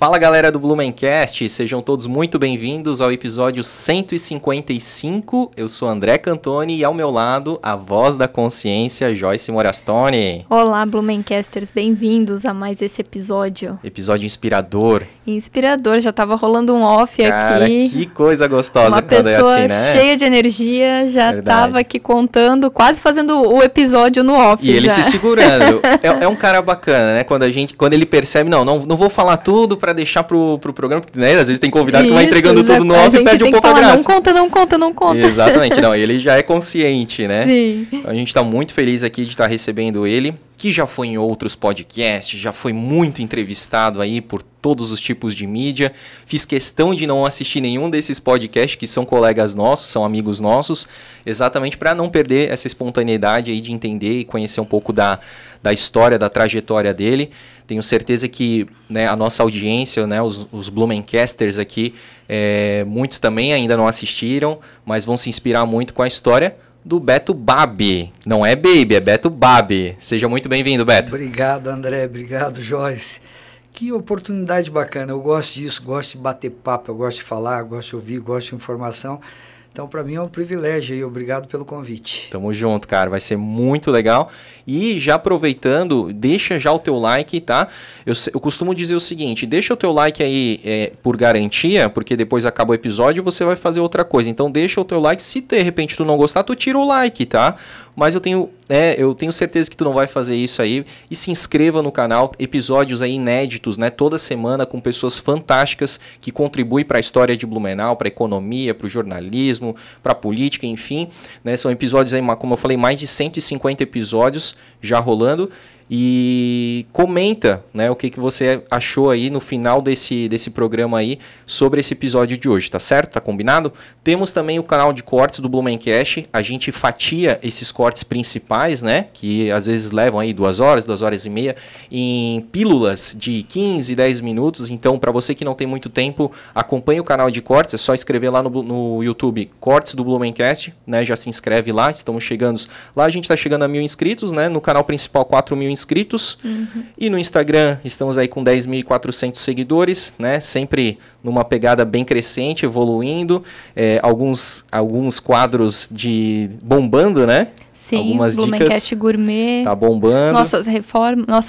Fala galera do Blumencast, sejam todos muito bem-vindos ao episódio 155. Eu sou André Cantoni e ao meu lado a voz da consciência, Joyce Morastone. Olá Blumencasters, bem-vindos a mais esse episódio. Episódio inspirador. Inspirador, já tava rolando um off Cara, aqui. Que coisa gostosa uma quando é pessoa assim, né? cheia de energia, já Verdade. tava aqui contando, quase fazendo o episódio no off. E ele já. se segurando. É um cara bacana, né? Quando ele percebe, não vou falar tudo pra deixar pro programa, porque, né? Às vezes tem convidado que vai entregando tudo no off e perde um pouco a graça. Não conta. Exatamente, não, ele já é consciente, né? Sim. A gente tá muito feliz aqui de estar recebendo ele, que já foi em outros podcasts, já foi muito entrevistado aí por todos os tipos de mídia. Fiz questão de não assistir nenhum desses podcasts que são colegas nossos, são amigos nossos, exatamente para não perder essa espontaneidade aí de entender e conhecer um pouco da história, da trajetória dele. Tenho certeza que, né, a nossa audiência, né, os Blumencasters aqui, muitos também ainda não assistiram, mas vão se inspirar muito com a história do Beto Babi. Não é Baby, é Beto Babi. Seja muito bem-vindo, Beto. Obrigado, André. Obrigado, Joyce. Que oportunidade bacana. Eu gosto disso, gosto de bater papo, eu gosto de falar, gosto de ouvir, gosto de informação. Então, para mim é um privilégio e obrigado pelo convite. Tamo junto, cara. Vai ser muito legal. E já aproveitando, deixa já o teu like, tá? Eu costumo dizer o seguinte, deixa o teu like aí por garantia, porque depois acaba o episódio e você vai fazer outra coisa. Então deixa o teu like. Se de repente tu não gostar, tu tira o like, tá? Mas eu tenho certeza que tu não vai fazer isso aí. E se inscreva no canal, episódios aí inéditos, né? Toda semana com pessoas fantásticas que contribuem para a história de Blumenau, para a economia, para o jornalismo, para a política, enfim. Né? São episódios aí, como eu falei, mais de 150 episódios já rolando. E comenta, né, o que você achou aí no final desse programa aí sobre esse episódio de hoje, tá certo? Tá combinado? Temos também o canal de cortes do Blumencast. A gente fatia esses cortes principais, né, que às vezes levam aí 2 horas, 2 horas e meia, em pílulas de 15, 10 minutos. Então, para você que não tem muito tempo, acompanhe o canal de cortes. É só escrever lá no YouTube, Cortes do Blumencast, né, já se inscreve lá. Estamos chegando, lá a gente tá chegando a 1.000 inscritos, né, no canal principal 4.000 inscritos. E no Instagram estamos aí com 10.400 seguidores, né? Sempre numa pegada bem crescente, evoluindo. Alguns quadros bombando, né? Sim, algumas Blumencast dicas. Gourmet. Tá bombando. Nossa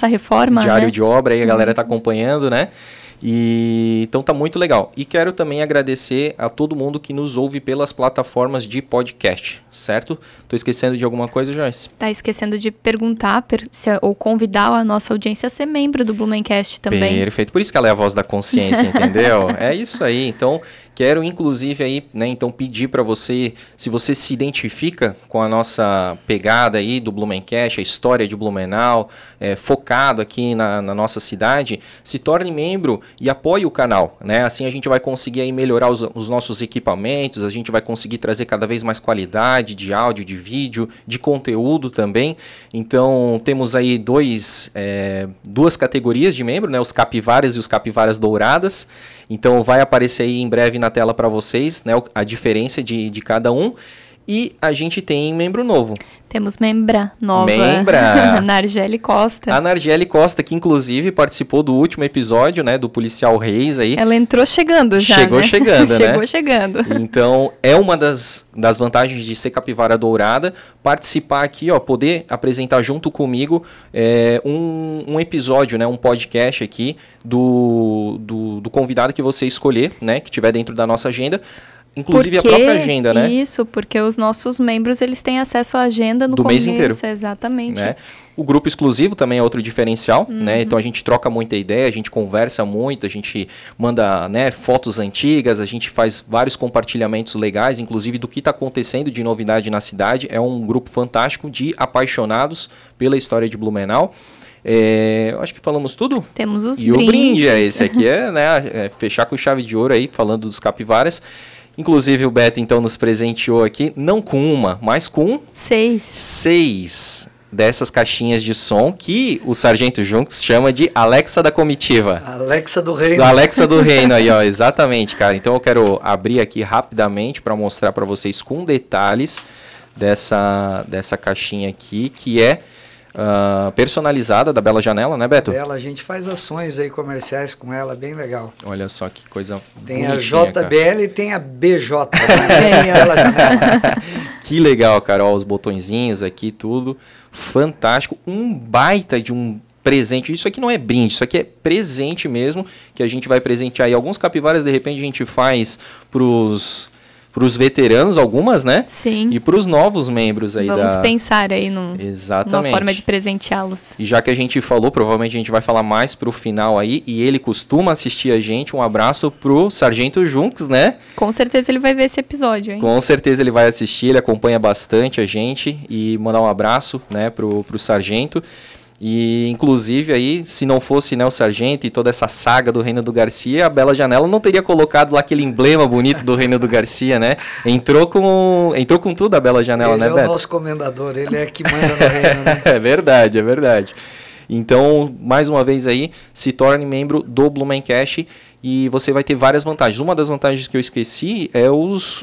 reforma, Diário né? de obra, aí a galera tá acompanhando, né? Então tá muito legal. E quero também agradecer a todo mundo que nos ouve pelas plataformas de podcast, certo? Tô esquecendo de alguma coisa, Joyce? Tá esquecendo de perguntar ou convidar a nossa audiência a ser membro do Blumencast também. Perfeito. Por isso que ela é a voz da consciência, entendeu? É isso aí. Então, quero inclusive aí, né, então pedir para você, se você se identifica com a nossa pegada aí do Blumencast, a história de Blumenau, focado aqui na nossa cidade, se torne membro e apoie o canal, né? Assim a gente vai conseguir aí melhorar os nossos equipamentos, a gente vai conseguir trazer cada vez mais qualidade de áudio, de vídeo, de conteúdo também. Então temos aí duas categorias de membro, né? Os capivaras e os capivaras douradas. Então vai aparecer aí em breve na tela para vocês, né, a diferença de cada um. E a gente tem membro novo. Temos membra nova. Membra! Nargele Costa. A Nargele Costa, que inclusive participou do último episódio, né, do Policial Reis aí. Ela entrou chegando já, Chegou né? chegando, né? Chegou chegando. Então, é uma das vantagens de ser capivara dourada, participar aqui, ó, poder apresentar junto comigo um episódio, né, um podcast aqui do convidado que você escolher, né, que tiver dentro da nossa agenda. Inclusive a própria agenda, né? Isso, porque os nossos membros, eles têm acesso à agenda no mês inteiro. Exatamente. Né? O grupo exclusivo também é outro diferencial, né? Então a gente troca muita ideia, a gente conversa muito, a gente manda, né, fotos antigas, a gente faz vários compartilhamentos legais, inclusive do que está acontecendo de novidade na cidade. É um grupo fantástico de apaixonados pela história de Blumenau. Eu acho que falamos tudo. Temos os brindes. E o brinde, esse aqui né, fechar com chave de ouro aí, falando dos capivaras. Inclusive o Beto então nos presenteou aqui, não com uma, mas com 6 dessas caixinhas de som que o Sargento Junks chama de Alexa da Comitiva. Alexa do Reino. Alexa do Reino aí, ó, exatamente, cara. Então eu quero abrir aqui rapidamente para mostrar para vocês com detalhes dessa caixinha aqui, que é personalizada da Bela Janela, né, Beto? A gente faz ações aí comerciais com ela, bem legal. Olha só que coisa Tem a JBL, cara. E tem a BJ, né? Bela Janela. Que legal, cara, ó, os botõezinhos aqui, tudo fantástico, um baita de um presente. Isso aqui não é brinde, isso aqui é presente mesmo, que a gente vai presentear aí. Alguns capivaras, de repente, a gente faz pros veteranos, algumas, né? Sim. E pros novos membros aí Vamos pensar aí numa forma de presenteá-los. E já que a gente falou, provavelmente a gente vai falar mais pro final aí, e ele costuma assistir a gente, um abraço pro Sargento Junks, né? Com certeza ele vai ver esse episódio, hein? Com certeza ele vai assistir, ele acompanha bastante a gente, e mandar um abraço, né, pro Sargento. E, inclusive, aí, se não fosse, né, o Sargento e toda essa saga do Reino do Garcia, a Bela Janela não teria colocado lá aquele emblema bonito do Reino do Garcia, né? Entrou com tudo a Bela Janela, né, Beto? Ele é o nosso comendador, ele é que manda no reino, né? É verdade, é verdade. Então, mais uma vez aí, se torne membro do Blumencast e você vai ter várias vantagens. Uma das vantagens que eu esqueci é os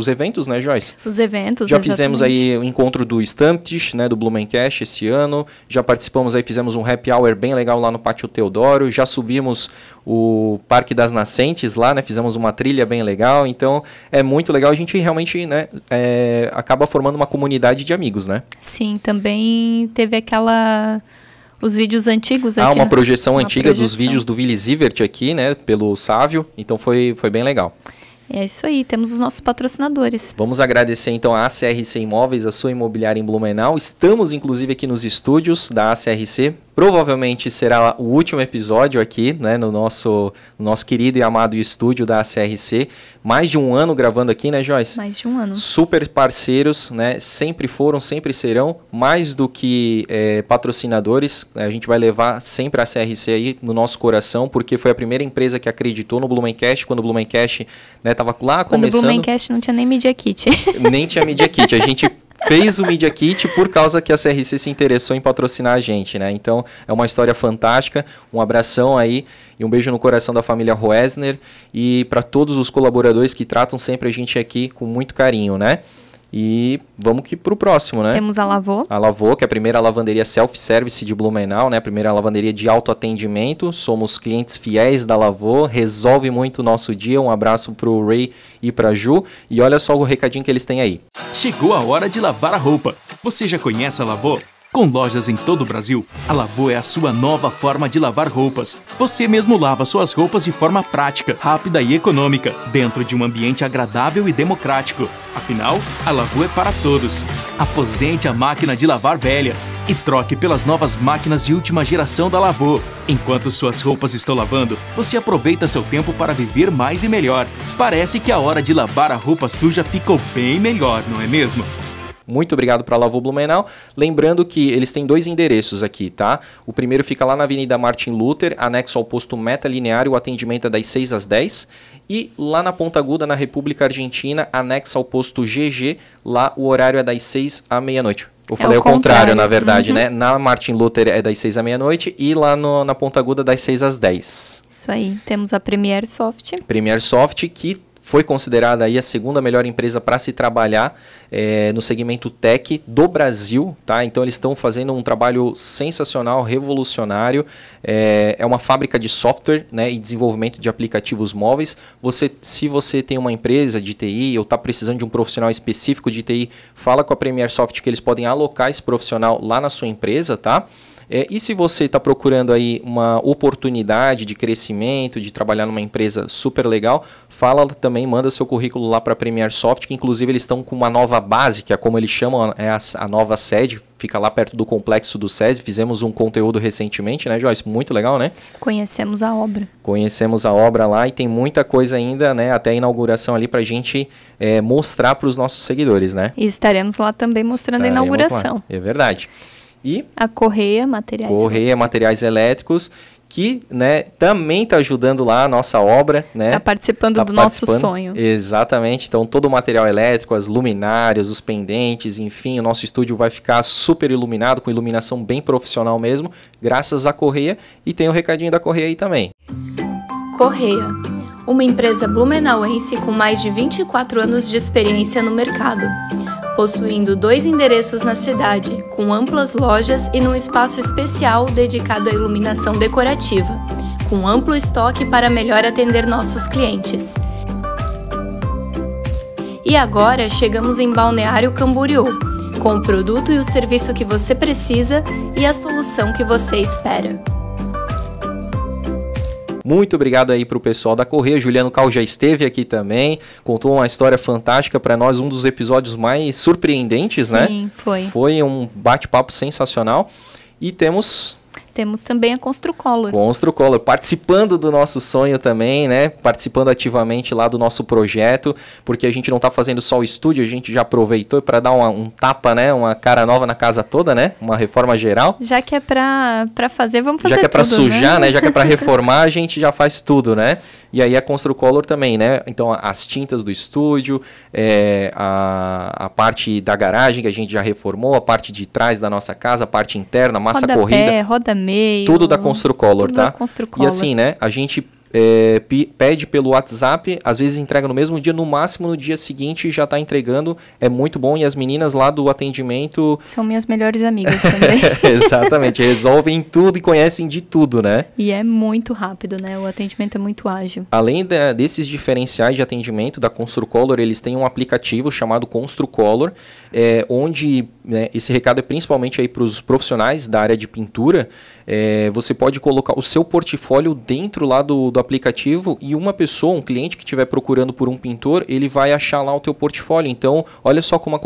eventos, né, Joyce? Os eventos, já fizemos aí o encontro do Stamptish, né, do Blumencast esse ano. Já participamos aí, fizemos um happy hour bem legal lá no Pátio Teodoro. Já subimos o Parque das Nascentes lá, né? Fizemos uma trilha bem legal. Então, é muito legal. A gente realmente, né, acaba formando uma comunidade de amigos, né? Sim, também teve os vídeos antigos aqui. Uma projeção antiga dos vídeos do Willy Zivert aqui, né? Pelo Sávio. Então foi bem legal. É isso aí, temos os nossos patrocinadores. Vamos agradecer então a ACRC Imóveis, a sua imobiliária em Blumenau. Estamos inclusive aqui nos estúdios da ACRC. Provavelmente será o último episódio aqui, né, no nosso querido e amado estúdio da ACRC. Mais de um ano gravando aqui, né, Joyce? Mais de um ano. Super parceiros, né? Sempre foram, sempre serão. Mais do que patrocinadores, a gente vai levar sempre a ACRC aí no nosso coração, porque foi a primeira empresa que acreditou no Blumencast, quando o Blumencast, né, tava lá começando. Quando o Blumencast não tinha nem Media Kit. Nem tinha Media Kit. A gente fez o Media Kit por causa que a CRC se interessou em patrocinar a gente, né? Então, é uma história fantástica. Um abração aí e um beijo no coração da família Roesner e para todos os colaboradores que tratam sempre a gente aqui com muito carinho, né? E vamos que pro próximo, né? Temos a Lavô. A Lavô, que é a primeira lavanderia self-service de Blumenau, né? A primeira lavanderia de autoatendimento. Somos clientes fiéis da Lavô, resolve muito o nosso dia. Um abraço pro Ray e pra Ju. E olha só o recadinho que eles têm aí. Chegou a hora de lavar a roupa. Você já conhece a Lavô? Com lojas em todo o Brasil, a Lavô é a sua nova forma de lavar roupas. Você mesmo lava suas roupas de forma prática, rápida e econômica, dentro de um ambiente agradável e democrático. Afinal, a Lavô é para todos. Aposente a máquina de lavar velha e troque pelas novas máquinas de última geração da Lavô. Enquanto suas roupas estão lavando, você aproveita seu tempo para viver mais e melhor. Parece que a hora de lavar a roupa suja ficou bem melhor, não é mesmo? Muito obrigado para a Lavô Blumenau. Lembrando que eles têm 2 endereços aqui, tá? O primeiro fica lá na Avenida Martin Luther, anexo ao posto Meta Linear, o atendimento é das 6 às 10. E lá na Ponta Aguda, na República Argentina, anexo ao posto GG, lá o horário é das 6 à meia-noite. Eu falei o contrário, na verdade, né? Na Martin Luther é das 6 à meia-noite e lá na Ponta Aguda das 6 às 10. Isso aí. Temos a Premier Soft. Premier Soft, que foi considerada aí a segunda melhor empresa para se trabalhar no segmento tech do Brasil, tá? Então eles estão fazendo um trabalho sensacional, revolucionário. É uma fábrica de software, né, e desenvolvimento de aplicativos móveis. Se você tem uma empresa de TI ou está precisando de um profissional específico de TI, fala com a Premier Soft que eles podem alocar esse profissional lá na sua empresa, tá? E se você está procurando aí uma oportunidade de crescimento, de trabalhar numa empresa super legal, fala também, manda seu currículo lá para a Premier Soft, que inclusive eles estão com uma nova base, que é como eles chamam, é a nova sede, fica lá perto do complexo do SESI. Fizemos um conteúdo recentemente, né, Joyce? Muito legal, né? Conhecemos a obra. Conhecemos a obra lá e tem muita coisa ainda, né, até a inauguração ali para a gente mostrar para os nossos seguidores, né? E estaremos lá também mostrando a inauguração. Lá. É verdade. E a Correia Materiais Elétricos, que, né, também está ajudando lá a nossa obra, né? Está participando do nosso sonho. Exatamente. Então, todo o material elétrico, as luminárias, os pendentes, enfim, o nosso estúdio vai ficar super iluminado, com iluminação bem profissional mesmo, graças à Correia. E tem o recadinho da Correia aí também. Correia, uma empresa blumenauense com mais de 24 anos de experiência no mercado. possuindo 2 endereços na cidade, com amplas lojas e num espaço especial dedicado à iluminação decorativa, com amplo estoque para melhor atender nossos clientes. E agora chegamos em Balneário Camboriú, com o produto e o serviço que você precisa e a solução que você espera. Muito obrigado aí pro pessoal da Correia. Juliano Cal já esteve aqui também, contou uma história fantástica para nós, um dos episódios mais surpreendentes, né? Sim, foi. Foi um bate-papo sensacional. E temos também a Construcolor. Construcolor, participando do nosso sonho também, né? Participando ativamente lá do nosso projeto, porque a gente não tá fazendo só o estúdio, a gente já aproveitou para dar um tapa, né? Uma cara nova na casa toda, né? Uma reforma geral. Já que é pra fazer, vamos fazer tudo, já que é pra sujar, né? Já que é pra reformar, a gente já faz tudo, né? E aí a Construcolor também, né? Então as tintas do estúdio, a parte da garagem que a gente já reformou, a parte de trás da nossa casa, a parte interna, massa corrida. Roda meio. Tudo da Construcolor, tudo tá? Da Construcolor. E assim, né? A gente pede pelo WhatsApp, às vezes entrega no mesmo dia, no máximo no dia seguinte já tá entregando. É muito bom. E as meninas lá do atendimento... São minhas melhores amigas também. Exatamente. Resolvem tudo e conhecem de tudo, né? E é muito rápido, né? O atendimento é muito ágil. Além desses diferenciais de atendimento da Construcolor, eles têm um aplicativo chamado Construcolor, onde, né, esse recado é principalmente aí para os profissionais da área de pintura. Você pode colocar o seu portfólio dentro lá do aplicativo e uma pessoa, um cliente que estiver procurando por um pintor, ele vai achar lá o teu portfólio. Então, olha só como a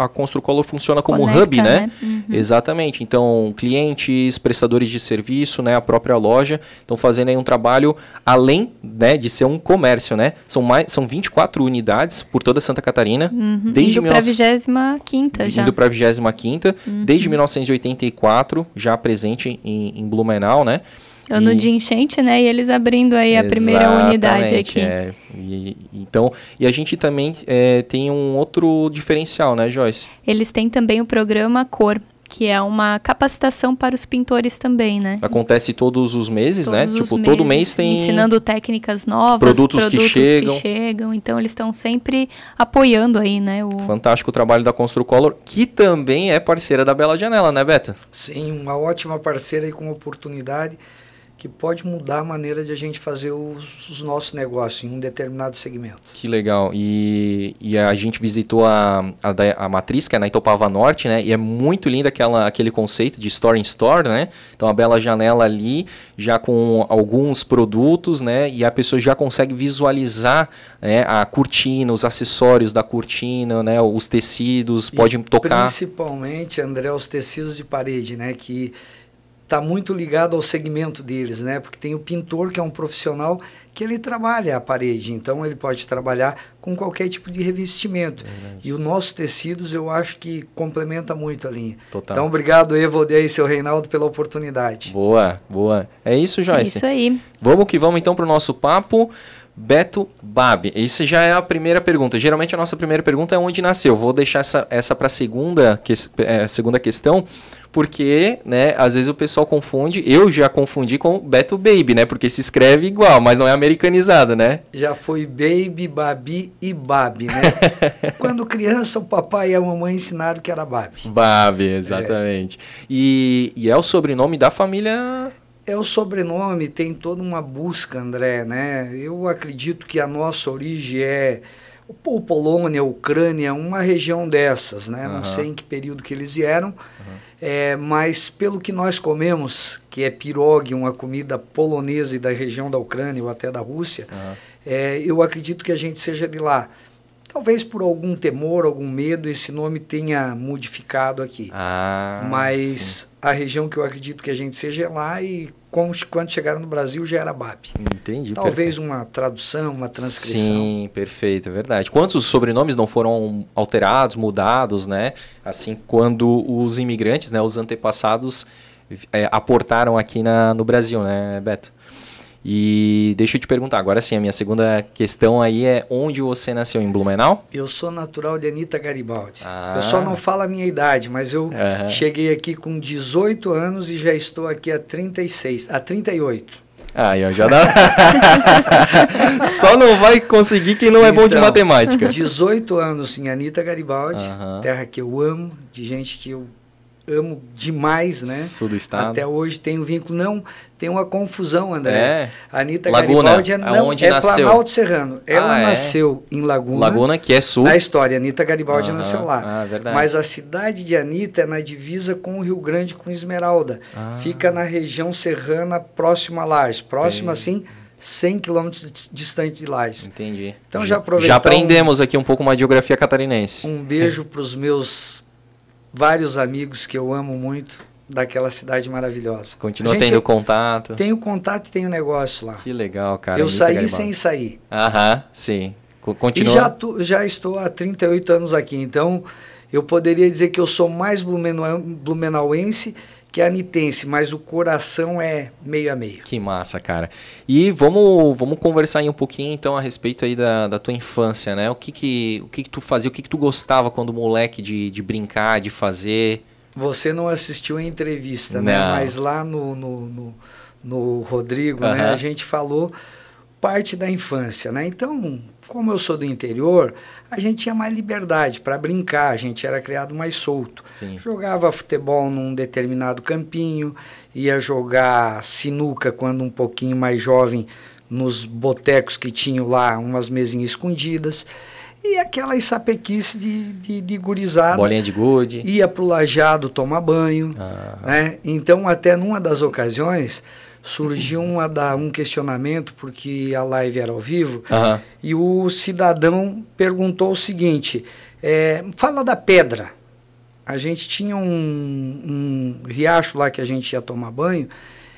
Construcolor funciona como Conecta, hub, né? Uhum. Exatamente. Então, clientes, prestadores de serviço, né, a própria loja, estão fazendo aí um trabalho além, né, de ser um comércio, né? São 24 unidades por toda Santa Catarina. Uhum. Desde Indo para a 25ª já. Indo para a 25ª, desde 1984, já presente em Blumenau, né? Ano de enchente, né? E eles abrindo aí a primeira unidade aqui. Então, e a gente também tem um outro diferencial, né, Joyce? Eles têm também o programa Cor, que é uma capacitação para os pintores também, né? Acontece todos os meses, todos né? Os tipo, meses, todo mês tem... ensinando técnicas novas, produtos que chegam. Então, eles estão sempre apoiando aí, né? Fantástico o trabalho da Construcolor, que também é parceira da Bela Janela, né, Beto? Sim, uma ótima parceira aí com oportunidade que pode mudar a maneira de a gente fazer os nossos negócios em um determinado segmento. Que legal. E a gente visitou a matriz, que é na Itopava Norte, né? E é muito lindo aquele conceito de store in store, né? Então a Bela Janela ali, já com alguns produtos, né? E a pessoa já consegue visualizar, né, a cortina, os acessórios da cortina, né? Os tecidos, pode tocar. Principalmente, André, os tecidos de parede, né? Que está muito ligado ao segmento deles, né? Porque tem o pintor, que é um profissional que ele trabalha a parede, então ele pode trabalhar com qualquer tipo de revestimento. E os nossos tecidos, eu acho que complementa muito a linha. Total. Então, obrigado, Evaldeir e seu Reinaldo, pela oportunidade. Boa, boa. É isso, Joyce? É isso aí. Vamos que vamos, então, para o nosso papo. Beto Babi, essa já é a primeira pergunta. Geralmente a nossa primeira pergunta é onde nasceu. Vou deixar essa para a segunda questão, porque, né, às vezes o pessoal confunde, eu já confundi com Beto Baby, né, porque se escreve igual, mas não é americanizado, né? Já foi Baby, Babi e Babi, né? Quando criança, o papai e a mamãe ensinaram que era Babi. Babi, exatamente. E é o sobrenome da família... É o sobrenome, tem toda uma busca, André, né? Eu acredito que a nossa origem é o Polônia, Ucrânia, uma região dessas, né? Não sei em que período que eles vieram, mas pelo que nós comemos, que é pirogue, uma comida polonesa e da região da Ucrânia ou até da Rússia, eu acredito que a gente seja de lá. Talvez por algum temor, algum medo, esse nome tenha modificado aqui. Mas sim, a região que eu acredito que a gente seja é lá, e quando chegaram no Brasil já era Babi. Entendi. Talvez perfeito. Uma tradução, uma transcrição. Sim, perfeito, é verdade. Quantos sobrenomes não foram alterados, mudados, né? Assim, quando os imigrantes, né, os antepassados aportaram aqui no Brasil, né, Beto? E deixa eu te perguntar, agora sim, a minha segunda questão aí é: onde você nasceu, em Blumenau? Eu sou natural de Anita Garibaldi. Eu só não falo a minha idade, mas eu cheguei aqui com 18 anos e já estou aqui há 38. Aí, ó, já dá. Só não vai conseguir quem não é bom de matemática. 18 anos em Anita Garibaldi, terra que eu amo, de gente que eu amo demais, né? Sul do estado. Até hoje tem um vínculo. Não, tem uma confusão, André. É. Anita Laguna, Garibaldi onde nasceu? Planalto Serrano. Ela nasceu em Laguna. Laguna, que é sul. Na história, Anita Garibaldi nasceu lá. Verdade. Mas a cidade de Anita é na divisa com o Rio Grande, com Esmeralda. Fica na região serrana, próxima a Lages. Próxima, assim, 100 quilômetros distante de Lages. Entendi. Então já aproveitar. Já aprendemos aqui um pouco mais de geografia catarinense. Um beijo para os meus vários amigos que eu amo muito daquela cidade maravilhosa. Continua tendo contato? Tenho contato e tenho negócio lá. Que legal, cara. Eu saí sem sair. Sim. Continua. E já estou há 38 anos aqui, então eu poderia dizer que eu sou mais blumenauense que anitense, mas o coração é meio a meio. Que massa, cara. E vamos conversar aí um pouquinho, então, a respeito aí da tua infância, né? O que tu fazia, o que tu gostava quando moleque de brincar, de fazer? Você não assistiu a entrevista, né? Mas lá no Rodrigo, né? A gente falou parte da infância, né? Então, como eu sou do interior, a gente tinha mais liberdade para brincar, a gente era criado mais solto. Sim. Jogava futebol num determinado campinho, ia jogar sinuca quando um pouquinho mais jovem nos botecos que tinham lá, umas mesinhas escondidas. E aquela sapequice de gurizada. Bolinha de gude. Ia pro lajeado tomar banho. Né? Então, até numa das ocasiões, surgiu um questionamento, porque a live era ao vivo, e o cidadão perguntou o seguinte, fala da pedra. A gente tinha um riacho lá que a gente ia tomar banho,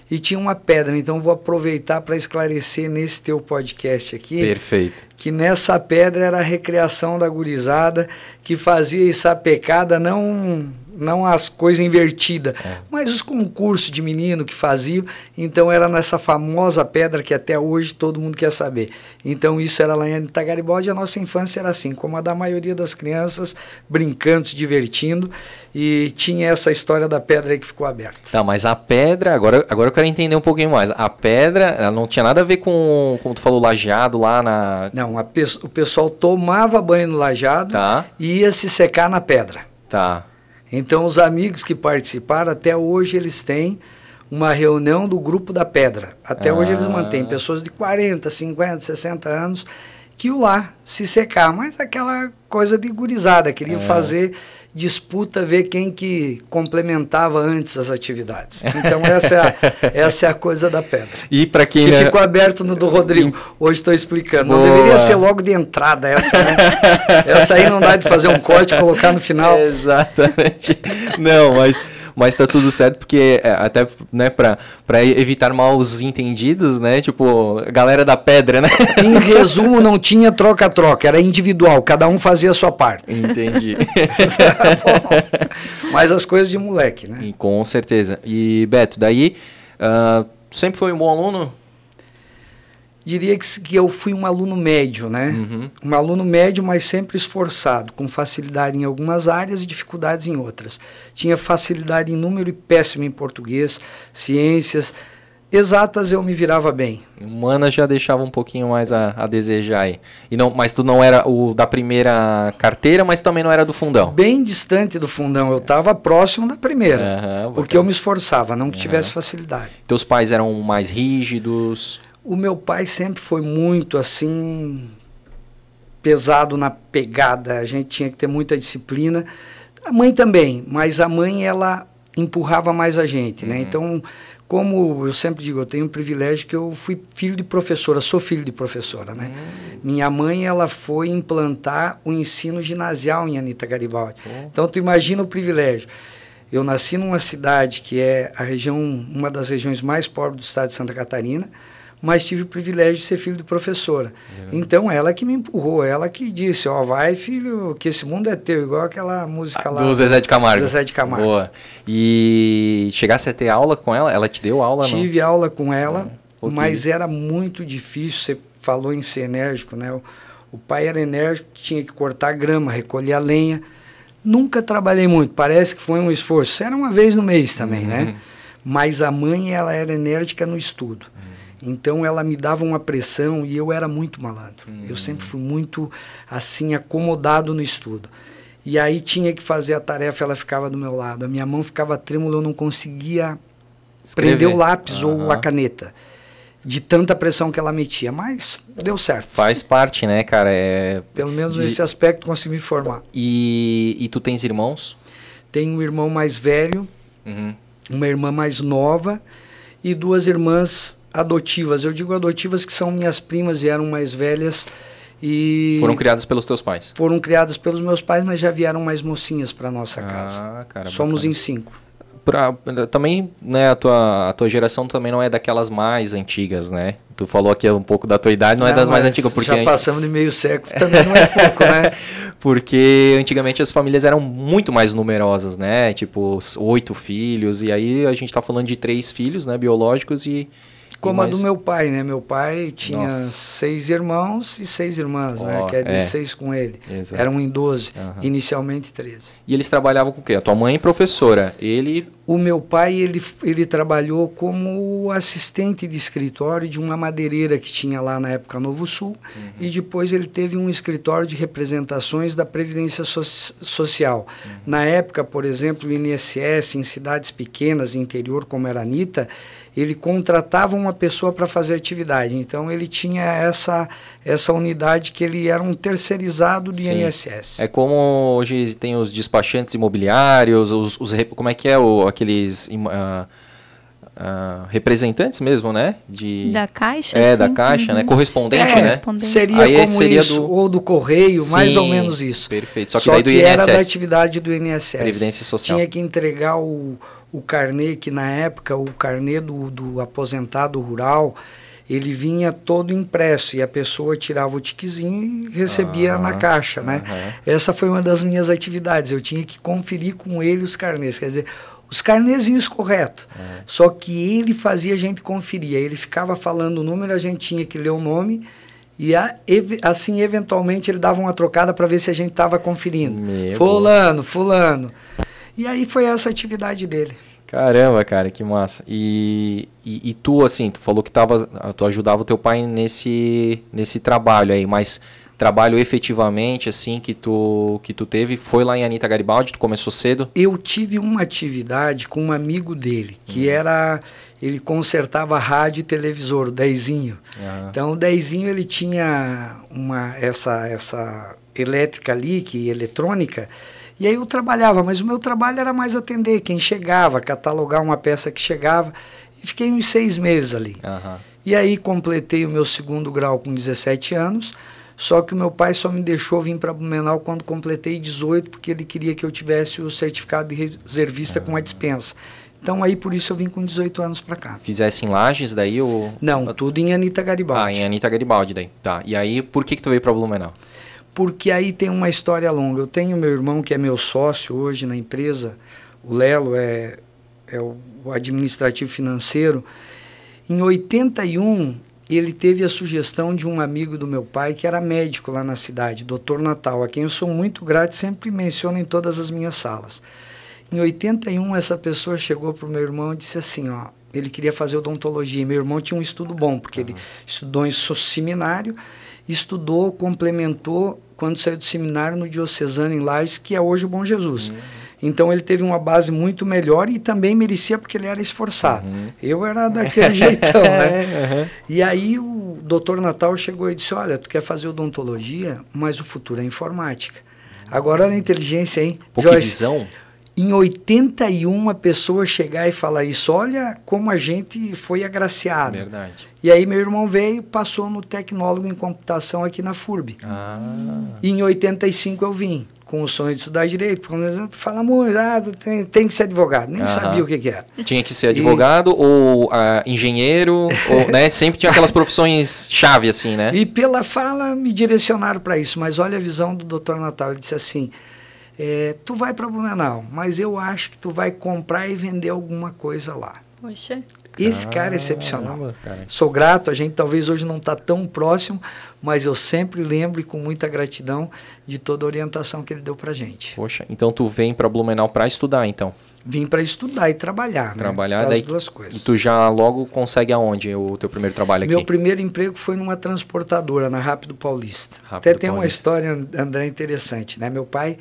e tinha uma pedra, então vou aproveitar para esclarecer nesse teu podcast aqui. Perfeito. Que nessa pedra era a recreação da gurizada, que fazia sapecada, não as coisas invertidas, mas os concursos de menino que faziam, então era nessa famosa pedra que até hoje todo mundo quer saber. Então isso era lá em Anita Garibaldi, a nossa infância era assim, como a da maioria das crianças, brincando, se divertindo, e tinha essa história da pedra aí que ficou aberta. Tá, mas a pedra, agora eu quero entender um pouquinho mais. A pedra, ela não tinha nada a ver com, como tu falou, lajeado lá na... Não, o pessoal tomava banho no lajeado e ia se secar na pedra. Tá. Então, os amigos que participaram, até hoje eles têm uma reunião do Grupo da Pedra. Até hoje eles mantêm pessoas de 40, 50, 60 anos que iam lá se secar. Mas aquela coisa de gurizada, queriam fazer disputa, ver quem que complementava antes as atividades. Então, essa é a coisa da pedra. E para quem... Que ficou aberto no do Rodrigo. Hoje estou explicando. Não deveria ser logo de entrada essa, né? Essa aí não dá de fazer um corte e colocar no final. Exatamente. Não, mas tá tudo certo, porque até, né, pra evitar maus entendidos, né, tipo, a galera da pedra, né? Em resumo, não tinha troca-troca, era individual, cada um fazia a sua parte. Entendi. Mas as coisas de moleque, né? E, com certeza. E, Beto, daí, sempre foi um bom aluno? Diria que eu fui um aluno médio, né? Um aluno médio, mas sempre esforçado, com facilidade em algumas áreas e dificuldades em outras. Tinha facilidade em número e péssimo em português, ciências. Exatas eu me virava bem. Humanas já deixava um pouquinho mais a desejar aí. Mas tu não era o da primeira carteira, mas também não era do fundão? Bem distante do fundão, eu estava próximo da primeira, porque eu me esforçava, não que tivesse facilidade. Teus pais eram mais rígidos? O meu pai sempre foi muito assim, pesado na pegada, a gente tinha que ter muita disciplina. A mãe também, mas a mãe ela empurrava mais a gente, né? Então, como eu sempre digo, eu tenho um privilégio que eu fui filho de professora, sou filho de professora, né? Minha mãe, ela foi implantar o ensino ginasial em Anita Garibaldi. Então, tu imagina o privilégio. Eu nasci numa cidade que é uma das regiões mais pobres do estado de Santa Catarina, mas tive o privilégio de ser filho de professora. Então, ela que me empurrou, ela que disse, vai filho, que esse mundo é teu, igual aquela música lá. Do Zezé de Camargo. Zezé de Camargo. Boa. E chegasse a ter aula com ela? Ela te deu aula? Tive aula com ela, mas era muito difícil, você falou em ser enérgico, né? O pai era enérgico, tinha que cortar grama, recolher a lenha. Nunca trabalhei muito, parece que foi um esforço. Era uma vez no mês também, né? Mas a mãe, ela era enérgica no estudo. Então ela me dava uma pressão e eu era muito malandro. Eu sempre fui muito assim acomodado no estudo. E aí tinha que fazer a tarefa, ela ficava do meu lado. A minha mão ficava trêmula, eu não conseguia prender o lápis ou a caneta. De tanta pressão que ela metia, mas deu certo. Faz parte, né, cara? Pelo menos nesse aspecto consegui me formar. E tu tens irmãos? Tenho um irmão mais velho, uma irmã mais nova e 2 irmãs adotivas. Eu digo adotivas que são minhas primas e eram mais velhas. E foram criadas pelos teus pais? Foram criadas pelos meus pais, mas já vieram mais mocinhas para nossa casa. Cara, somos em 5. Também, né, a tua geração também não é daquelas mais antigas, né? Tu falou aqui um pouco da tua idade, não é das mais antigas. Porque já passamos de meio século, também não é pouco, né? Porque antigamente as famílias eram muito mais numerosas, né? Tipo, 8 filhos, e aí a gente tá falando de 3 filhos, né, biológicos Como a do meu pai, né? Meu pai tinha 6 irmãos e 6 irmãs, né? Quer dizer, 6 com ele. Exato. Eram em 12, inicialmente 13. E eles trabalhavam com o quê? A tua mãe professora, O meu pai, ele trabalhou como assistente de escritório de uma madeireira que tinha lá na época Novo Sul, e depois ele teve um escritório de representações da Previdência Social. Na época, por exemplo, o INSS, em cidades pequenas, interior, como era Anitta, ele contratava uma pessoa para fazer atividade. Então, ele tinha essa unidade que ele era um terceirizado de INSS. É como hoje tem os despachantes imobiliários, como é que é aqueles representantes mesmo, né? Da Caixa? Da Caixa, né? Correspondente, né? Seria aí como isso, ou do Correio, mais ou menos isso. Perfeito. Só que daí do INSS. Era da atividade do INSS. Previdência Social. Tinha que entregar o carnê, que na época, o carnê do aposentado rural, ele vinha todo impresso, e a pessoa tirava o tiquezinho e recebia na caixa, né? Essa foi uma das minhas atividades, eu tinha que conferir com ele os carnês, quer dizer, os carnês vinham correto, só que ele fazia a gente conferir, ele ficava falando o número, a gente tinha que ler o nome, e assim, eventualmente, ele dava uma trocada para ver se a gente estava conferindo. Fulano. E aí foi essa atividade dele. Caramba, cara, que massa. E tu, assim, tu falou que tu ajudava o teu pai nesse trabalho aí, mas trabalho efetivamente, assim, que tu teve, foi lá em Anitta Garibaldi, tu começou cedo? Eu tive uma atividade com um amigo dele, que ele consertava rádio e televisor, o Dezinho. Então o Dezinho, ele tinha essa elétrica ali, eletrônica, e aí eu trabalhava, mas o meu trabalho era mais atender quem chegava, catalogar uma peça que chegava, e fiquei uns 6 meses ali. E aí completei o meu 2º grau com 17 anos, só que o meu pai só me deixou vir para Blumenau quando completei 18, porque ele queria que eu tivesse o certificado de reservista com a dispensa. Então aí por isso eu vim com 18 anos para cá. Fizesse em Lages daí ou... Não, tudo em Anitta Garibaldi. Em Anitta Garibaldi daí. Tá. E aí por que tu veio para Blumenau? Porque aí tem uma história longa. Eu tenho meu irmão que é meu sócio hoje na empresa, o Lelo é o administrativo financeiro. Em 81, ele teve a sugestão de um amigo do meu pai que era médico lá na cidade, Dr. Natal, a quem eu sou muito grato e sempre menciono em todas as minhas salas. Em 81, essa pessoa chegou para o meu irmão e disse assim, ele queria fazer odontologia. Meu irmão tinha um estudo bom, porque ele estudou em seminário, estudou, complementou, quando saiu do seminário no Diocesano em Lages, que é hoje o Bom Jesus. Então ele teve uma base muito melhor e também merecia porque ele era esforçado. Eu era daquele jeitão, né? E aí o Dr. Natal chegou e disse, olha, tu quer fazer odontologia, mas o futuro é informática. Agora olha a inteligência, hein? Pô, que visão. Em 81, a pessoa chegar e falar isso, olha como a gente foi agraciado. Verdade. E aí meu irmão veio, passou no tecnólogo em computação aqui na FURB. E em 85 eu vim, com o sonho de estudar direito. Fala muito, tem que ser advogado. Nem sabia o que era. Tinha que ser advogado ou engenheiro, ou, né? Sempre tinha aquelas profissões-chave, assim, né? E pela fala me direcionaram para isso. Mas olha a visão do Dr. Natal. Ele disse assim, tu vai para Blumenau, mas eu acho que tu vai comprar e vender alguma coisa lá. Poxa. Esse cara é excepcional. Cara. Sou grato, a gente talvez hoje não está tão próximo, mas eu sempre lembro e com muita gratidão de toda a orientação que ele deu pra gente. Poxa, então tu vem para Blumenau para estudar, então? Vim para estudar e trabalhar, Trabalhar, né? daí, as duas coisas. E tu já logo consegue aonde o teu primeiro trabalho aqui? Meu primeiro emprego foi numa transportadora, na Rápido Paulista. Até tem uma história, André, interessante, né? Meu pai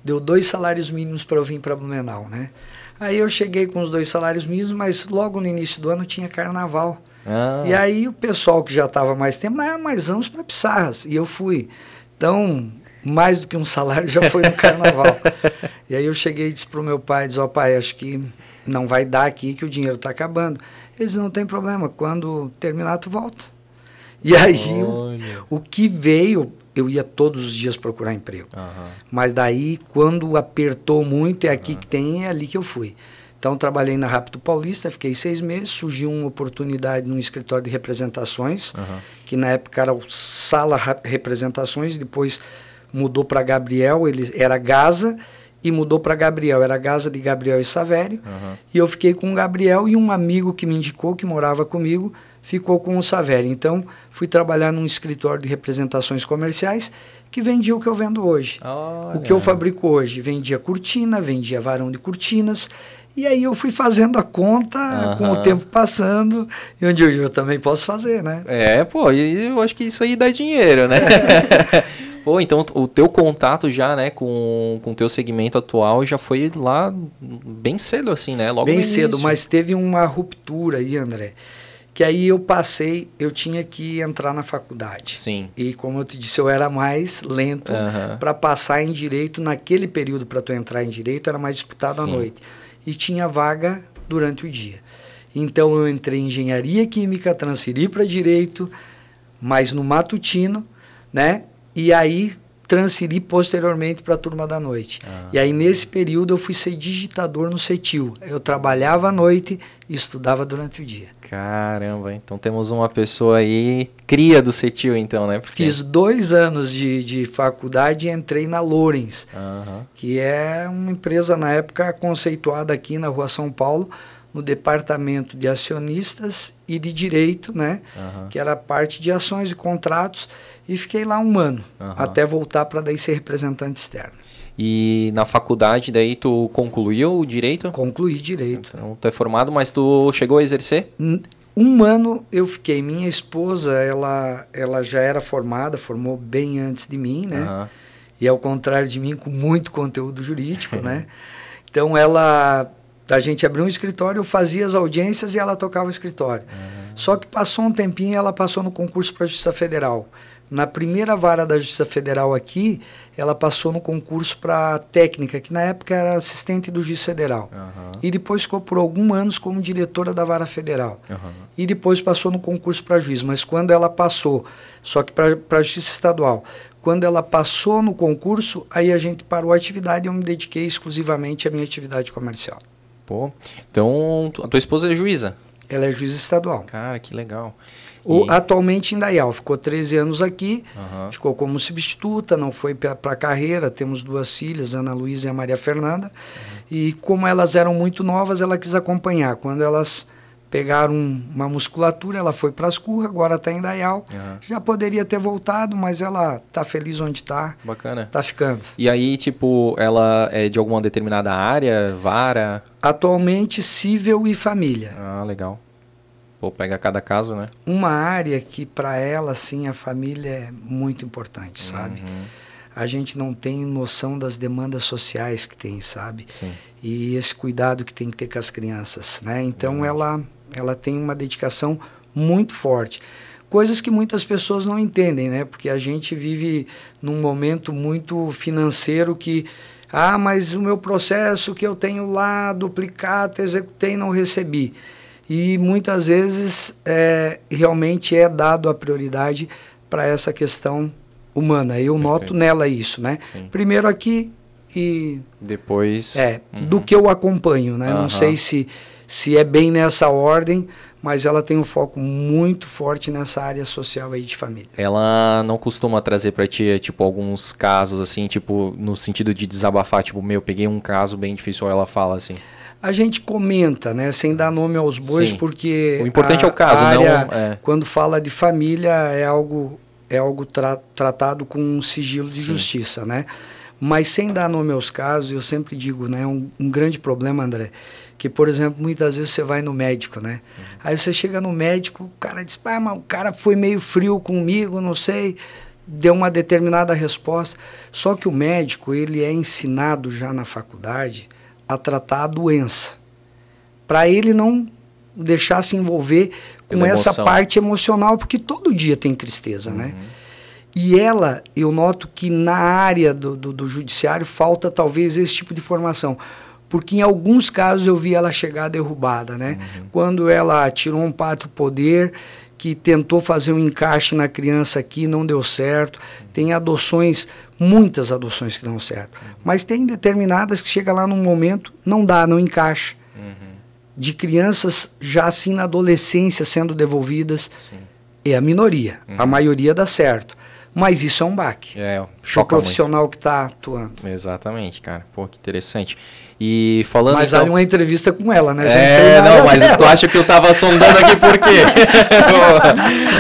deu 2 salários mínimos para eu vir para Blumenau, né? Aí eu cheguei com os 2 salários mínimos, mas logo no início do ano tinha carnaval. E aí o pessoal que já estava mais tempo, mas vamos para Pissarras. E eu fui. Então, mais do que um salário já foi no carnaval. E aí eu cheguei e disse pro meu pai, ó pai, acho que não vai dar aqui, que o dinheiro está acabando. Ele disse, não tem problema, quando terminar tu volta. E aí o que veio, eu ia todos os dias procurar emprego. Mas daí, quando apertou muito, é aqui que tem, é ali que eu fui. Então, trabalhei na Rápido Paulista, fiquei 6 meses, surgiu uma oportunidade num escritório de representações, que na época era o Sala Representações, depois mudou para Gabriel, ele era Gaza, e mudou para Gabriel, era Gaza de Gabriel e Savério, e eu fiquei com o Gabriel, e um amigo que me indicou, que morava comigo, ficou com o Savério. Então, fui trabalhar num escritório de representações comerciais, que vendia o que eu vendo hoje. Olha. O que eu fabrico hoje, vendia cortina, vendia varão de cortinas. E aí eu fui fazendo a conta, com o tempo passando, e onde eu também posso fazer, né? Pô, e eu acho que isso aí dá dinheiro, né? Pô, então o teu contato já, né, com o teu segmento atual já foi lá bem cedo, assim, né? Logo bem cedo, mas teve uma ruptura aí, André, que aí eu tinha que entrar na faculdade. Sim. E como eu te disse, eu era mais lento para passar em direito. Naquele período, para tu entrar em direito, era mais disputado à noite. E tinha vaga durante o dia. Então eu entrei em engenharia química, transferi para direito, mas no matutino, né? E aí transferi posteriormente para a turma da noite. E aí nesse período eu fui ser digitador no CETIL. Eu trabalhava à noite e estudava durante o dia. Caramba, então temos uma pessoa aí, cria do CETIL então, né? Porque... Fiz 2 anos de faculdade e entrei na Lourens, que é uma empresa na época conceituada aqui na Rua São Paulo, no departamento de acionistas e de direito, né? Que era a parte de ações e contratos, e fiquei lá 1 ano, até voltar para daí ser representante externo. E na faculdade daí tu concluiu o direito? Concluí direito. Então tu é formado, mas tu chegou a exercer? 1 ano eu fiquei. Minha esposa, ela já era formada, formou bem antes de mim, né? E ao contrário de mim, com muito conteúdo jurídico, né? Então a gente abriu um escritório, eu fazia as audiências e ela tocava o escritório. Só que passou um tempinho e ela passou no concurso para a Justiça Federal. Na primeira vara da Justiça Federal aqui, ela passou no concurso para técnica, que na época era assistente do juiz federal. E depois ficou por alguns anos como diretora da vara federal. E depois passou no concurso para juiz. Mas quando ela passou, só que para a Justiça Estadual, quando ela passou no concurso, aí a gente parou a atividade e eu me dediquei exclusivamente à minha atividade comercial. Pô, então a tua esposa é juíza? Ela é juíza estadual. Cara, que legal. Atualmente em Indaial, ficou 13 anos aqui, ficou como substituta, não foi para a carreira, temos 2 filhas, Ana Luísa e a Maria Fernanda, e como elas eram muito novas, ela quis acompanhar. Quando elas pegaram uma musculatura, ela foi para as Curras, agora está em Indaial, já poderia ter voltado, mas ela está feliz onde está. Bacana. Está ficando. E aí, tipo, ela é de alguma determinada área, vara? Atualmente, civil e família. Ah, legal. Pô, pega cada caso, né? Uma área que para ela, assim, a família é muito importante, sabe? A gente não tem noção das demandas sociais que tem, sabe? Sim. E esse cuidado que tem que ter com as crianças, né? Então ela tem uma dedicação muito forte. Coisas que muitas pessoas não entendem, né? Porque a gente vive num momento muito financeiro que... mas o meu processo que eu tenho lá, duplicado, executei e não recebi. E muitas vezes realmente é dado a prioridade para essa questão humana. Eu noto nela isso, né? Sim. Primeiro aqui e... Depois... do que eu acompanho, né? Não sei se é bem nessa ordem, mas ela tem um foco muito forte nessa área social aí de família. Ela não costuma trazer para ti, tipo, alguns casos, assim, tipo, no sentido de desabafar, tipo, peguei um caso bem difícil, ou ela fala assim... A gente comenta, né, sem dar nome aos bois, porque o importante é o caso, área, não... Quando fala de família, é algo tratado com um sigilo de justiça, né? Mas sem dar nome aos casos, eu sempre digo, né, um grande problema, André, que, por exemplo, muitas vezes você vai no médico, né? Aí você chega no médico, o cara diz, mas o cara foi meio frio comigo, não sei, deu uma determinada resposta. Só que o médico, ele é ensinado já na faculdade a tratar a doença, para ele não deixar se envolver com essa parte emocional, porque todo dia tem tristeza, né? E eu noto que na área do judiciário falta talvez esse tipo de formação, porque em alguns casos eu vi ela chegar derrubada, né? Quando ela tirou um pátrio poder, que tentou fazer um encaixe na criança aqui, não deu certo. Tem adoções, muitas adoções que dão certo, mas tem determinadas que chega lá num momento, não dá, não encaixa. De crianças já assim na adolescência sendo devolvidas, é a minoria, a maioria dá certo. Mas isso é um baque. Choca o profissional muito que está atuando. Exatamente, cara. Pô, que interessante. E falando... Mas então... há uma entrevista com ela, né? Não, mas tu acha que eu tava sondando aqui por quê?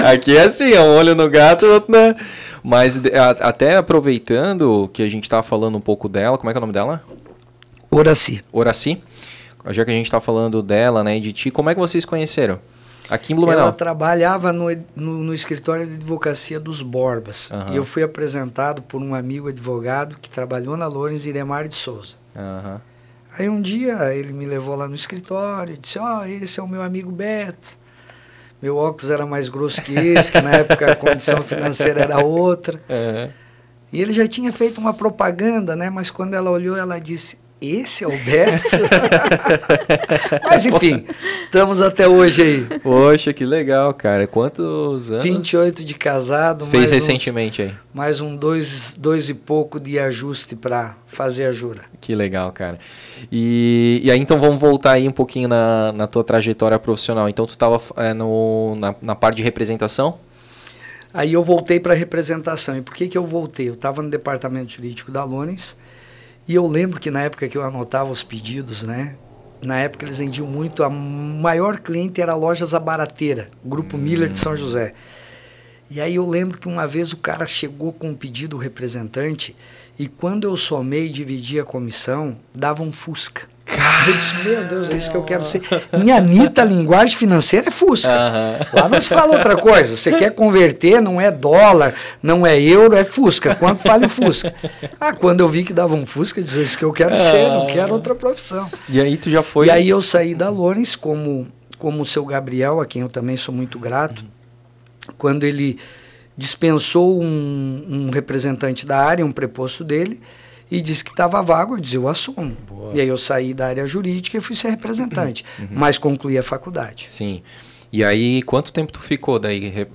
Aqui é assim, um olho no gato, outro na... Mas até aproveitando que a gente tava falando um pouco dela, como é que é o nome dela? Horaci. Horaci? Já que a gente tá falando dela, né, e de ti, como é que vocês conheceram? Aqui em Blumenau. Ela trabalhava no escritório de advocacia dos Borbas. E eu fui apresentado por um amigo advogado que trabalhou na Lourens, Iremar de Souza. Aí um dia ele me levou lá no escritório e disse, esse é o meu amigo Beto. Meu óculos era mais grosso que esse, que na época a condição financeira era outra. E ele já tinha feito uma propaganda, né? Mas quando ela olhou, ela disse, esse é o Beto? Mas enfim, estamos até hoje aí. Poxa, que legal, cara. Quantos anos? 28 de casado. Fez mais recentemente aí. Mais dois e pouco de ajuste para fazer a jura. Que legal, cara. E aí então vamos voltar aí um pouquinho na tua trajetória profissional. Então tu estava na parte de representação? Aí eu voltei para representação. E por que eu voltei? Eu estava no departamento jurídico da Lourens. E eu lembro que na época que eu anotava os pedidos, né? Na época eles vendiam muito, a maior cliente era a Lojas Abarateira, Grupo Miller de São José. E aí eu lembro que uma vez o cara chegou com um pedido, o representante, e quando eu somei e dividi a comissão, dava um Fusca. Eu disse, meu Deus, é isso que eu quero ser. Em Anitta, a linguagem financeira é Fusca. Lá não se fala outra coisa. Você quer converter, não é dólar, não é euro, é Fusca. Quanto vale Fusca? Quando eu vi que dava um Fusca, eu disse, é isso que eu quero ser, não quero outra profissão. E aí tu já foi... E aí eu saí da Lourens como o seu Gabriel, a quem eu também sou muito grato, quando ele dispensou um representante da área, um preposto dele, e disse que estava vago, eu disse, eu assumo. Boa. E aí eu saí da área jurídica e fui ser representante, mas concluí a faculdade. Sim. E aí, quanto tempo tu ficou daí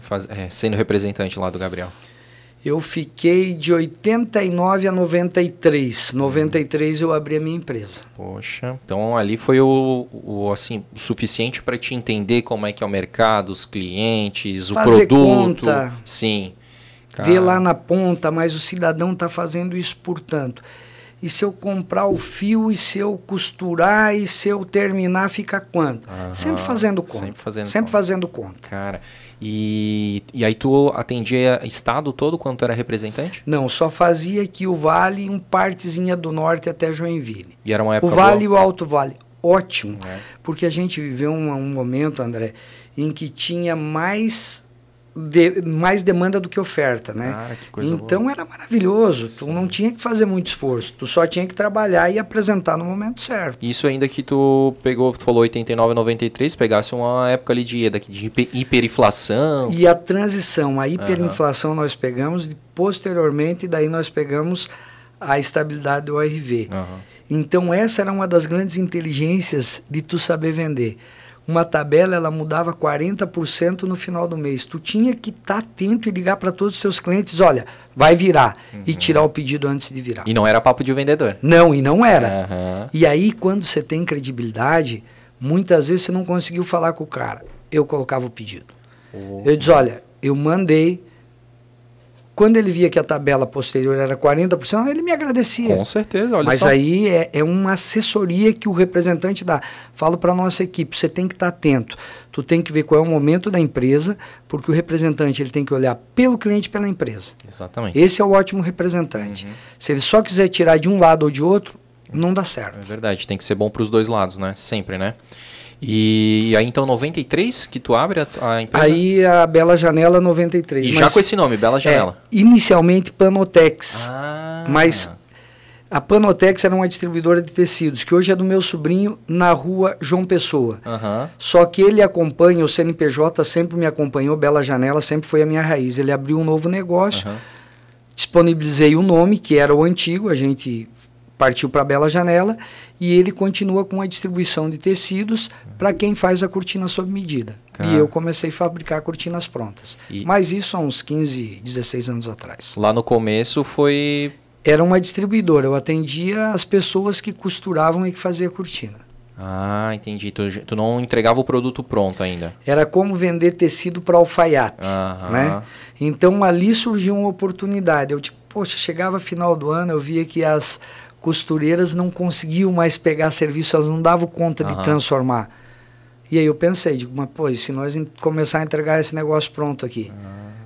sendo representante lá do Gabriel? Eu fiquei de 89 a 93. 93 eu abri a minha empresa. Poxa, então ali foi o suficiente para te entender como é que é o mercado, os clientes, fazer o produto. Conta. Sim. Ver lá na ponta, mas o cidadão está fazendo isso por tanto. E se eu comprar o fio, e se eu costurar, e se eu terminar, fica quanto? Sempre fazendo conta. Sempre fazendo conta. Cara, e aí tu atendia estado todo quando tu era representante? Não, só fazia aqui o Vale e partezinha do Norte até Joinville. E era uma época o Vale boa? E o Alto Vale. Ótimo. Porque a gente viveu um momento, André, em que tinha mais demanda do que oferta, né? Cara, que coisa então boa. Era maravilhoso. Tu não tinha que fazer muito esforço. Tu só tinha que trabalhar e apresentar no momento certo. Isso ainda que tu falou 89, 93, pegasse uma época ali de hiperinflação. E a transição, a hiperinflação nós pegamos e posteriormente daí nós pegamos a estabilidade do ORV. Então essa era uma das grandes inteligências de tu saber vender. Uma tabela, ela mudava 40% no final do mês. Tu tinha que estar atento e ligar para todos os seus clientes, olha, vai virar, e tirar o pedido antes de virar. E não era papo de vendedor. Não, e não era. E aí, quando você tem credibilidade, muitas vezes você não conseguiu falar com o cara. Eu colocava o pedido. Eu disse, olha, eu mandei Quando ele via que a tabela posterior era 40%, ele me agradecia. Com certeza, olha Mas só. aí é uma assessoria que o representante dá. Falo para a nossa equipe, você tem que estar atento. Tu tem que ver qual é o momento da empresa, porque o representante ele tem que olhar pelo cliente e pela empresa. Exatamente. Esse é o ótimo representante. Se ele só quiser tirar de um lado ou de outro, não dá certo. É verdade, tem que ser bom para os dois lados, né? Sempre, né? E aí então 93 que tu abre a empresa? Aí a Bela Janela 93. E já com esse nome, Bela Janela. Inicialmente Panotex. Ah. Mas a Panotex era uma distribuidora de tecidos, que hoje é do meu sobrinho na rua João Pessoa. Só que ele acompanha, o CNPJ sempre me acompanhou, Bela Janela sempre foi a minha raiz. Ele abriu um novo negócio, disponibilizei o nome, que era o antigo, a gente partiu para a Bela Janela, e ele continua com a distribuição de tecidos para quem faz a cortina sob medida. E eu comecei a fabricar cortinas prontas. Mas isso há uns 15, 16 anos atrás. Lá no começo foi... Era uma distribuidora, eu atendia as pessoas que costuravam e que faziam cortina. Ah, entendi. Tu não entregava o produto pronto ainda. Era como vender tecido para alfaiate, né? Então ali surgiu uma oportunidade. Eu tipo, poxa, chegava final do ano, eu via que as costureiras não conseguiam mais pegar serviço, elas não davam conta de transformar. E aí eu pensei, digo, mas pô, e se nós começar a entregar esse negócio pronto aqui?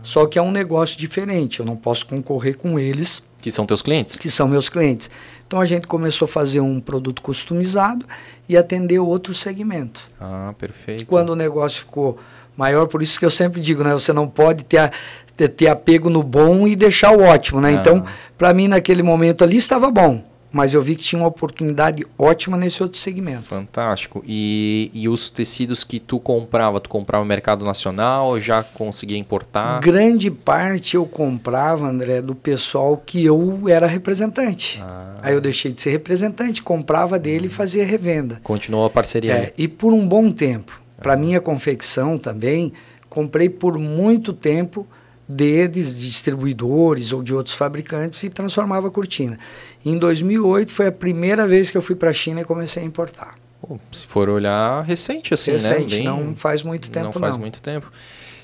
Só que é um negócio diferente, eu não posso concorrer com eles. Que são teus clientes? Que são meus clientes. Então a gente começou a fazer um produto customizado e atender outro segmento. Ah, perfeito. Quando o negócio ficou maior, por isso que eu sempre digo, né? Você não pode ter apego no bom e deixar o ótimo, né? Então, para mim, naquele momento ali estava bom. Mas eu vi que tinha uma oportunidade ótima nesse outro segmento. Fantástico. E os tecidos que tu comprava no mercado nacional ou já conseguia importar? Grande parte eu comprava, André, do pessoal que eu era representante. Aí eu deixei de ser representante, comprava dele e fazia revenda. Continuou a parceria. E por um bom tempo. Para minha confecção também, comprei por muito tempo deles, de distribuidores ou de outros fabricantes, e transformava a cortina. Em 2008 foi a primeira vez que eu fui para a China e comecei a importar. Pô, se for olhar, recente assim, recente, né? Não faz muito tempo, não. Faz muito tempo.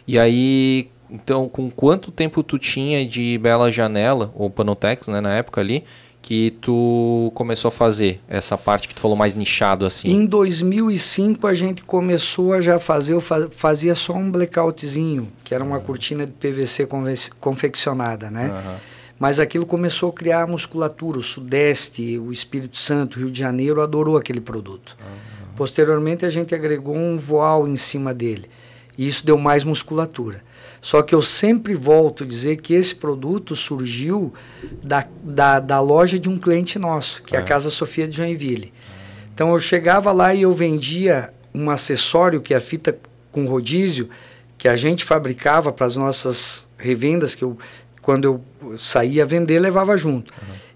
E aí, então, com quanto tempo tu tinha de Bela Janela, ou Panotex, né, na época ali, que tu começou a fazer essa parte que tu falou mais nichado assim? Em 2005 a gente começou a já fazer, eu fazia só um blackoutzinho, que era uma cortina de PVC confeccionada, né? Mas aquilo começou a criar musculatura, o Sudeste, o Espírito Santo, o Rio de Janeiro adorou aquele produto. Posteriormente a gente agregou um voal em cima dele, e isso deu mais musculatura. Só que eu sempre volto a dizer que esse produto surgiu da loja de um cliente nosso, que é a Casa Sofia de Joinville. Então eu chegava lá e eu vendia um acessório, que é a fita com rodízio, que a gente fabricava para as nossas revendas, que quando eu saía a vender, levava junto.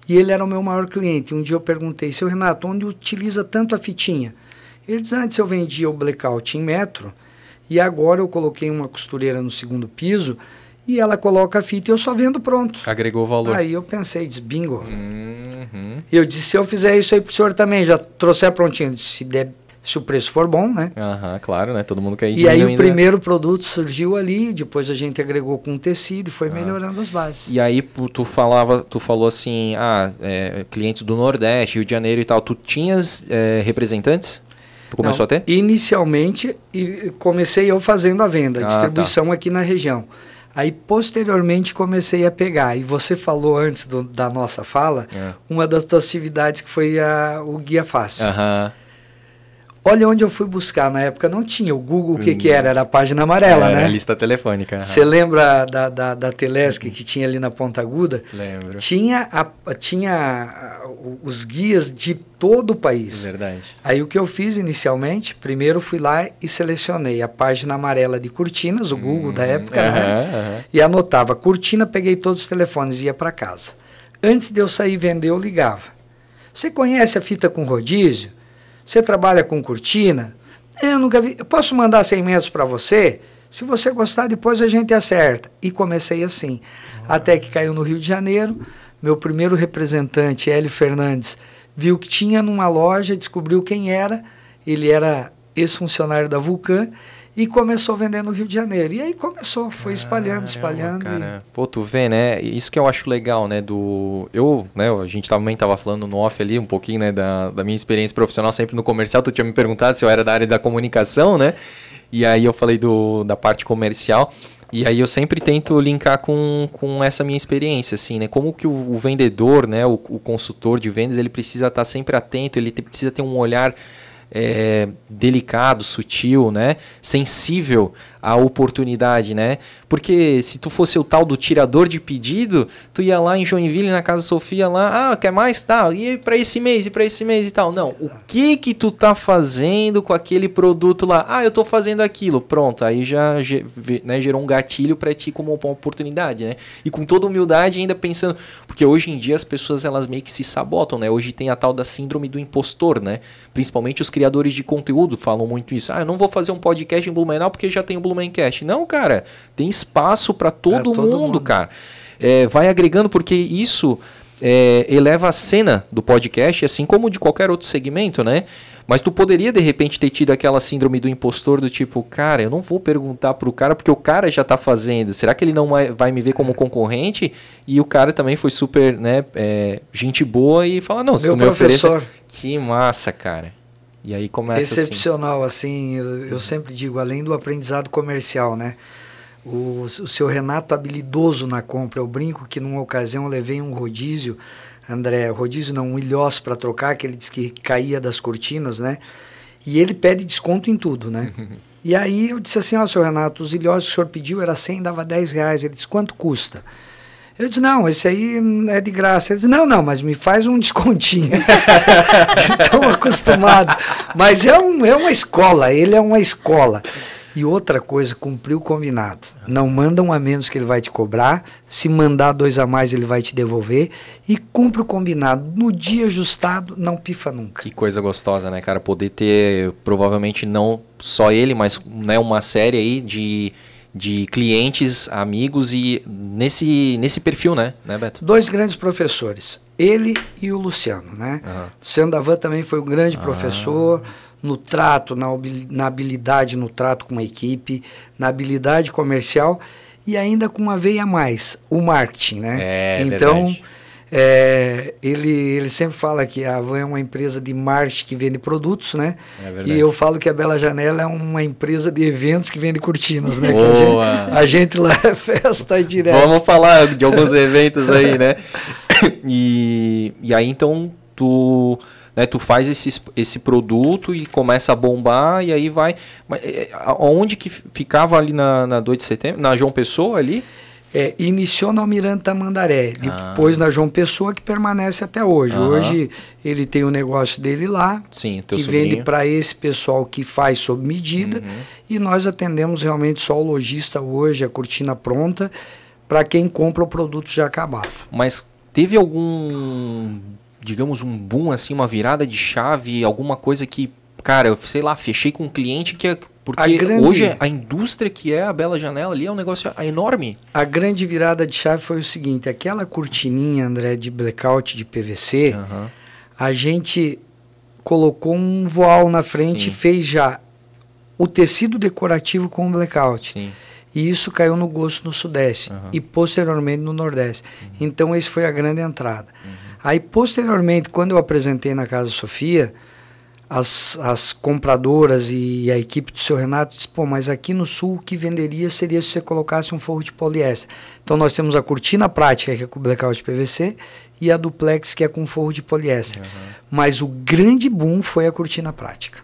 E ele era o meu maior cliente. Um dia eu perguntei, seu Renato, onde utiliza tanto a fitinha? Ele disse, antes eu vendia o blackout em metro, e agora eu coloquei uma costureira no segundo piso e ela coloca a fita e eu só vendo pronto. Agregou valor. Aí eu pensei, disse, bingo. E eu disse, se eu fizer isso aí pro senhor também, já trouxer prontinho. Disse, se o preço for bom, né? Claro, né? Todo mundo quer ir. E aí o primeiro produto surgiu ali, depois a gente agregou com tecido e foi melhorando as bases. E aí tu falou assim, clientes do Nordeste, Rio de Janeiro e tal. Tu tinhas representantes? Tu começou a ter? Inicialmente, comecei eu fazendo a venda, a distribuição aqui na região. Aí, posteriormente, comecei a pegar. E você falou antes da nossa fala, uma das tuas atividades que foi o Guia Fácil. Olha onde eu fui buscar. Na época não tinha. O Google, o que era? Era a página amarela, né? A lista telefônica. Você lembra da Telesc que tinha ali na Ponta Aguda? Lembro. Tinha os guias de todo o país. Verdade. Aí o que eu fiz inicialmente, primeiro fui lá e selecionei a página amarela de cortinas, o Google da época, né? E anotava cortina, peguei todos os telefones e ia para casa. Antes de eu sair vender, eu ligava. Você conhece a fita com rodízio? Você trabalha com cortina? Eu nunca vi. Eu posso mandar 100 metros para você? Se você gostar, depois a gente acerta. E comecei assim. Até que caiu no Rio de Janeiro. Meu primeiro representante, Hélio Fernandes, viu que tinha numa loja, descobriu quem era. Ele era ex-funcionário da Vulcan. e começou a vender no Rio de Janeiro. E aí começou, foi espalhando. Cara. Pô, tu vê, né? Isso que eu acho legal, né? A gente também tava falando no off ali um pouquinho, né? Da minha experiência profissional sempre no comercial. Tu tinha me perguntado se eu era da área da comunicação, né? E aí eu falei da parte comercial. E aí eu sempre tento linkar com essa minha experiência, assim, né? Como que o vendedor, né? O consultor de vendas, ele precisa estar sempre atento, ele precisa ter um olhar delicado, sutil, né? Sensível à oportunidade, né? Porque se tu fosse o tal do tirador de pedido, tu ia lá em Joinville, na Casa Sofia, lá, quer mais? Tá, e para esse mês e tal. Não, o que tu tá fazendo com aquele produto lá? Eu tô fazendo aquilo. Pronto, aí já né, gerou um gatilho para ti como uma oportunidade, né? E com toda humildade ainda pensando, porque hoje em dia as pessoas elas meio que se sabotam, né? Hoje tem a tal da síndrome do impostor, né? Principalmente os criadores de conteúdo falam muito isso. Eu não vou fazer um podcast em Blumenau porque já tem o Blumencast. Não, cara, tem espaço para todo mundo, cara. Vai agregando, porque isso eleva a cena do podcast, assim como de qualquer outro segmento, né? Mas tu poderia, de repente, ter tido aquela síndrome do impostor do tipo, cara, eu não vou perguntar pro cara porque o cara já tá fazendo. Será que ele não vai me ver como concorrente? E o cara também foi super, né, gente boa e fala, não, se tu me oferece... Que massa, cara. E aí começa excepcional, assim, eu sempre digo, além do aprendizado comercial, né? O seu Renato habilidoso na compra. Eu brinco que numa ocasião eu levei um rodízio, André, rodízio não, um ilhós para trocar, que ele disse que caía das cortinas, né? E ele pede desconto em tudo, né? E aí eu disse assim, seu Renato, os ilhós que o senhor pediu era 100, dava R$10. Ele disse, quanto custa? Eu disse, não, esse aí é de graça. Ele disse, não, mas me faz um descontinho. Estou acostumado. Mas é uma escola, ele é uma escola. E outra coisa, cumpriu o combinado. Não manda um a menos que ele vai te cobrar. Se mandar 2 a mais, ele vai te devolver. E cumpre o combinado. No dia ajustado, não pifa nunca. Que coisa gostosa, né, cara? Poder ter, provavelmente, não só ele, mas né, uma série aí de clientes, amigos e nesse perfil, né, Beto? 2 grandes professores, ele e o Luciano, né? Luciano Davan também foi um grande professor no trato, na habilidade no trato com a equipe, na habilidade comercial e ainda com uma veia a mais, o marketing, né? Então, ele sempre fala que a Avan é uma empresa de marketing que vende produtos, né? E eu falo que a Bela Janela é uma empresa de eventos que vende cortinas, né? Que a gente lá é festa direto. Vamos falar de alguns eventos aí, né? E aí então tu faz esse produto e começa a bombar e aí vai... Mas, onde que ficava ali na 2 de setembro? Na João Pessoa ali? Iniciou na Almirante Tamandaré, depois na João Pessoa, que permanece até hoje. Hoje ele tem o negócio dele lá, sim, que vende para esse pessoal que faz sob medida, e nós atendemos realmente só o lojista hoje, a cortina pronta, para quem compra o produto já acabado. Mas teve algum, digamos, um boom, assim, uma virada de chave, alguma coisa que, cara, eu sei lá, fechei com um cliente que porque hoje a indústria que é a Bela Janela ali é um negócio enorme. A grande virada de chave foi o seguinte, aquela cortininha, André, de blackout de PVC, a gente colocou um voal na frente e fez já o tecido decorativo com o blackout. Sim. E isso caiu no gosto no Sudeste e posteriormente no Nordeste. Então, esse foi a grande entrada. Aí, posteriormente, quando eu apresentei na Casa Sofia, as compradoras e a equipe do seu Renato disse, mas aqui no Sul o que venderia seria se você colocasse um forro de poliéster. Então nós temos a cortina prática, que é com blackout de PVC, e a duplex, que é com forro de poliéster. Mas o grande boom foi a cortina prática.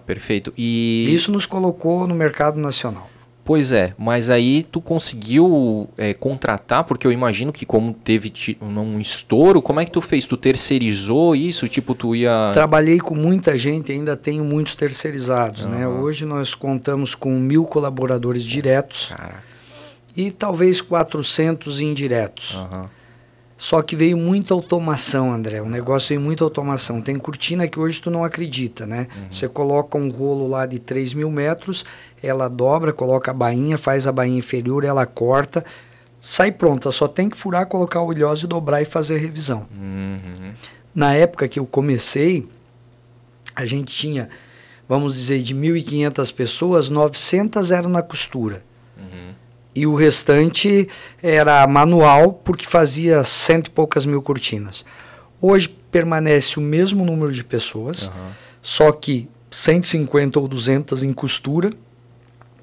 Perfeito. E isso nos colocou no mercado nacional. Pois é, mas aí tu conseguiu contratar, porque eu imagino que como teve um estouro, como é que tu fez? Tu terceirizou isso? Tipo, tu ia... Trabalhei com muita gente, ainda tenho muitos terceirizados, né? Hoje nós contamos com 1.000 colaboradores diretos e talvez 400 indiretos. Só que veio muita automação, André. O negócio veio muita automação. Tem cortina que hoje tu não acredita, né? Você coloca um rolo lá de 3.000 metros, ela dobra, coloca a bainha, faz a bainha inferior, ela corta, sai pronta. Só tem que furar, colocar o ilhose, dobrar e fazer a revisão. Na época que eu comecei, a gente tinha vamos dizer, de 1.500 pessoas, 900 eram na costura. E o restante era manual, porque fazia 100 e poucas mil cortinas. Hoje permanece o mesmo número de pessoas, só que 150 ou 200 em costura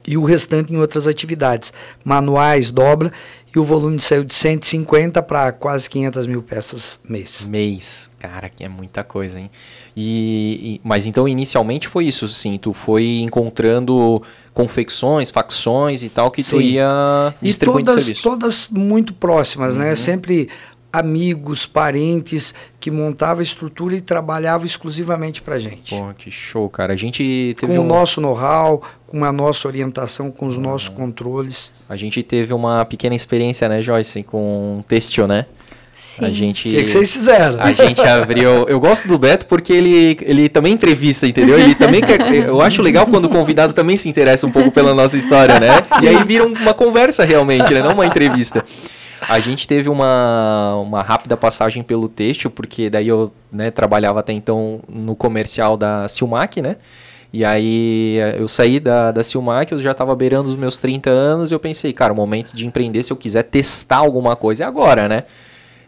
e o restante em outras atividades. Manuais, dobra, e o volume saiu de 150 para quase 500 mil peças mês. Cara, que é muita coisa, hein? Mas então, inicialmente foi isso, sim, tu foi encontrando confecções, facções e tal, que tu ia distribuindo serviço. Todas muito próximas, né? Sempre amigos, parentes que montavam a estrutura e trabalhavam exclusivamente pra gente. Pô, que show, cara. A gente teve com o nosso know-how, com a nossa orientação, com os nossos controles. A gente teve uma pequena experiência, né, Joyce, com têxtil, né? Sim. A gente, o que vocês fizeram? A gente abriu... Eu gosto do Beto porque ele também entrevista, entendeu? Ele também eu acho legal quando o convidado também se interessa um pouco pela nossa história, né? E aí vira uma conversa realmente, né? Não uma entrevista. A gente teve uma rápida passagem pelo têxtil, porque daí eu, né, trabalhava até então no comercial da Silmac, né? E aí eu saí da Silmac, eu já estava beirando os meus 30 anos e eu pensei, cara, o momento de empreender, se eu quiser testar alguma coisa, é agora, né?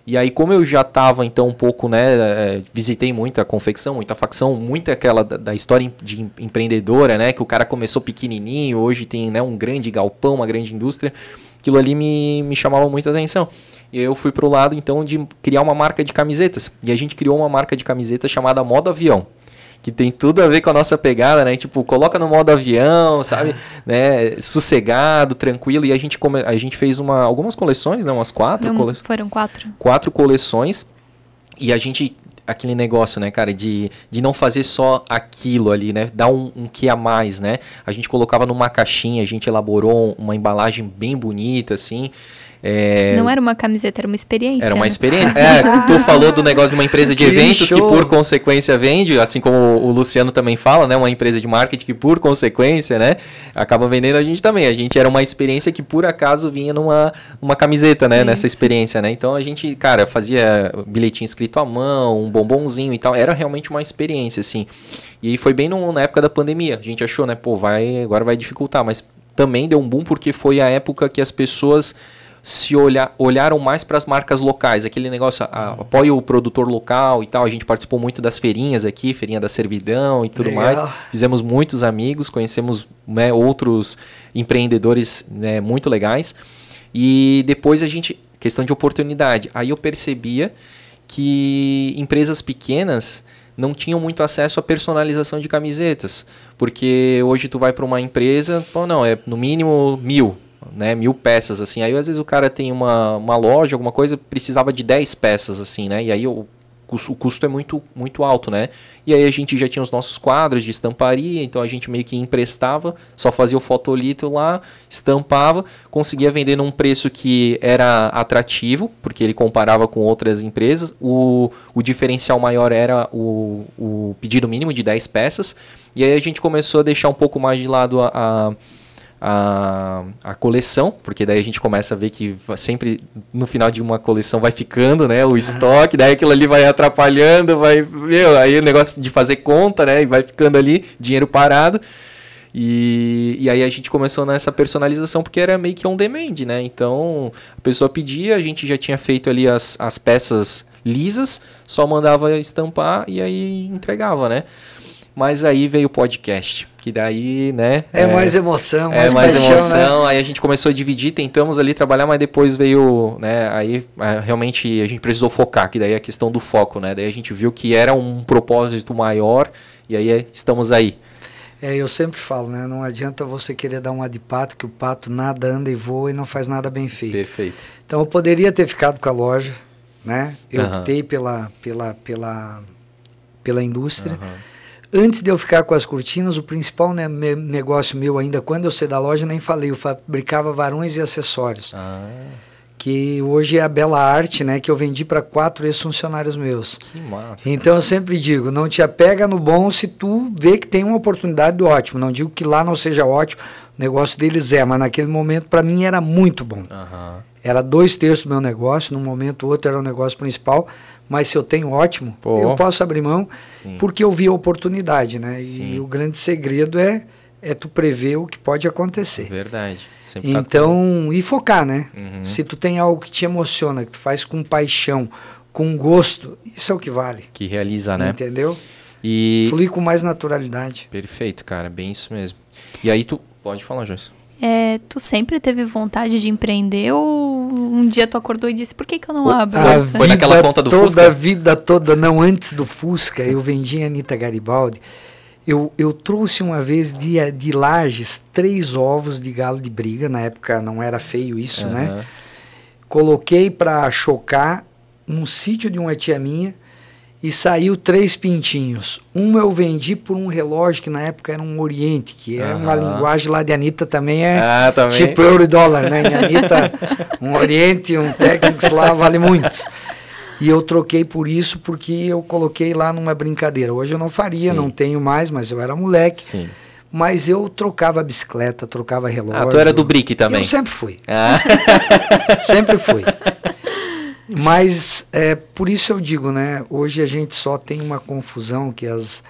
E aí, como eu já estava, então, um pouco, né, visitei muita confecção, muita facção, muita aquela da história de empreendedora, né, que o cara começou pequenininho, hoje tem, né, um grande galpão, uma grande indústria, aquilo ali me chamava muita atenção. E aí eu fui pro lado, então, de criar uma marca de camisetas. E a gente criou uma marca de camisetas chamada Modo Avião, que tem tudo a ver com a nossa pegada, né? Tipo, coloca no modo avião, sabe? Né? Sossegado, tranquilo. E a gente fez algumas coleções, né? Umas 4 coleções. Foram 4. 4 coleções. E a gente... Aquele negócio, né, cara, de não fazer só aquilo ali, né? Dar um que a mais, né? A gente colocava numa caixinha, a gente elaborou uma embalagem bem bonita, assim... Não era uma camiseta, era uma experiência. Era uma experiência. Tu falou do negócio de uma empresa de eventos que por consequência vende, assim como o Luciano também fala, né? Uma empresa de marketing que por consequência, né? Acaba vendendo a gente também. A gente era uma experiência que por acaso vinha numa camiseta, né? Nessa experiência, né? Então a gente, cara, fazia bilhetinho escrito à mão, um bombonzinho e tal. Era realmente uma experiência, assim. E aí foi bem na época da pandemia. A gente achou, né? Pô, agora vai dificultar. Mas também deu um boom porque foi a época que as pessoas... olharam mais para as marcas locais, aquele negócio, apoia o produtor local e tal. A gente participou muito das feirinhas aqui, feirinha da servidão e tudo mais. Fizemos muitos amigos, conhecemos, né, outros empreendedores, né, muito legais. E depois questão de oportunidade, aí eu percebia que empresas pequenas não tinham muito acesso à personalização de camisetas, porque hoje tu vai para uma empresa, pô, não, é no mínimo 1.000, né, 1.000 peças, assim, aí às vezes o cara tem uma loja, alguma coisa, precisava de 10 peças, assim, né, e aí o custo é muito, muito alto, né, e aí a gente já tinha os nossos quadros de estamparia, então a gente meio que emprestava, só fazia o fotolito lá, estampava, conseguia vender num preço que era atrativo, porque ele comparava com outras empresas, o diferencial maior era o pedido mínimo de 10 peças, e aí a gente começou a deixar um pouco mais de lado a coleção, porque daí a gente começa a ver que sempre no final de uma coleção vai ficando, né, o estoque, daí aquilo ali vai atrapalhando, aí o negócio de fazer conta, né, e vai ficando ali, dinheiro parado, e aí a gente começou nessa personalização, porque era meio que on demand, né, então a pessoa pedia, a gente já tinha feito ali as peças lisas, só mandava estampar e aí entregava, né. Mas aí veio o podcast, que daí, né... mais emoção, mais paixão, emoção, né? Aí a gente começou a dividir, tentamos ali trabalhar, mas depois veio, né, aí realmente a gente precisou focar, que daí é a questão do foco, né? Daí a gente viu que era um propósito maior, e aí estamos aí. Eu sempre falo, né? Não adianta você querer dar uma de pato, que o pato nada, anda e voa e não faz nada bem feito. Perfeito. Então eu poderia ter ficado com a loja, né? Eu optei pela indústria. Antes de eu ficar com as cortinas, o principal negócio meu ainda, quando eu saí da loja, nem falei, eu fabricava varões e acessórios. Que hoje é a Bela Arte, né? Que eu vendi para 4 ex-funcionários meus. Que massa. Então eu sempre digo, não te apega no bom se tu vê que tem uma oportunidade do ótimo. Não digo que lá não seja ótimo, o negócio deles mas naquele momento para mim era muito bom. Era 2/3 do meu negócio, num momento ou outro era o negócio principal, mas se eu tenho, ótimo, eu posso abrir mão, porque eu vi a oportunidade, né? E o grande segredo é tu prever o que pode acontecer. Verdade. Sempre então, e focar, né? Se tu tem algo que te emociona, que tu faz com paixão, com gosto, isso é o que vale. Que realiza, né? Entendeu? E fluir com mais naturalidade. Perfeito, cara, bem isso mesmo. E aí tu pode falar, Joyce. Tu sempre teve vontade de empreender ou um dia tu acordou e disse, por que eu não abro? Foi naquela conta do Fusca? A vida toda, não, antes do Fusca, eu vendi a Anitta Garibaldi. Eu trouxe uma vez de Lages 3 ovos de galo de briga, na época não era feio isso, né? Coloquei para chocar num sítio de uma tia minha e saiu 3 pintinhos. Um eu vendi por um relógio que na época era um Oriente, que é uma linguagem lá de Anitta também tipo euro e dólar, né? Em Anitta, um Oriente, um Técnicos lá vale muito. E eu troquei por isso porque eu coloquei lá numa brincadeira. Hoje eu não faria, não tenho mais, mas eu era moleque. Sim. Mas eu trocava bicicleta, trocava relógio. Tu era do brick também? Eu sempre fui. Sempre fui. Mas por isso eu digo, né? Hoje a gente só tem uma confusão que as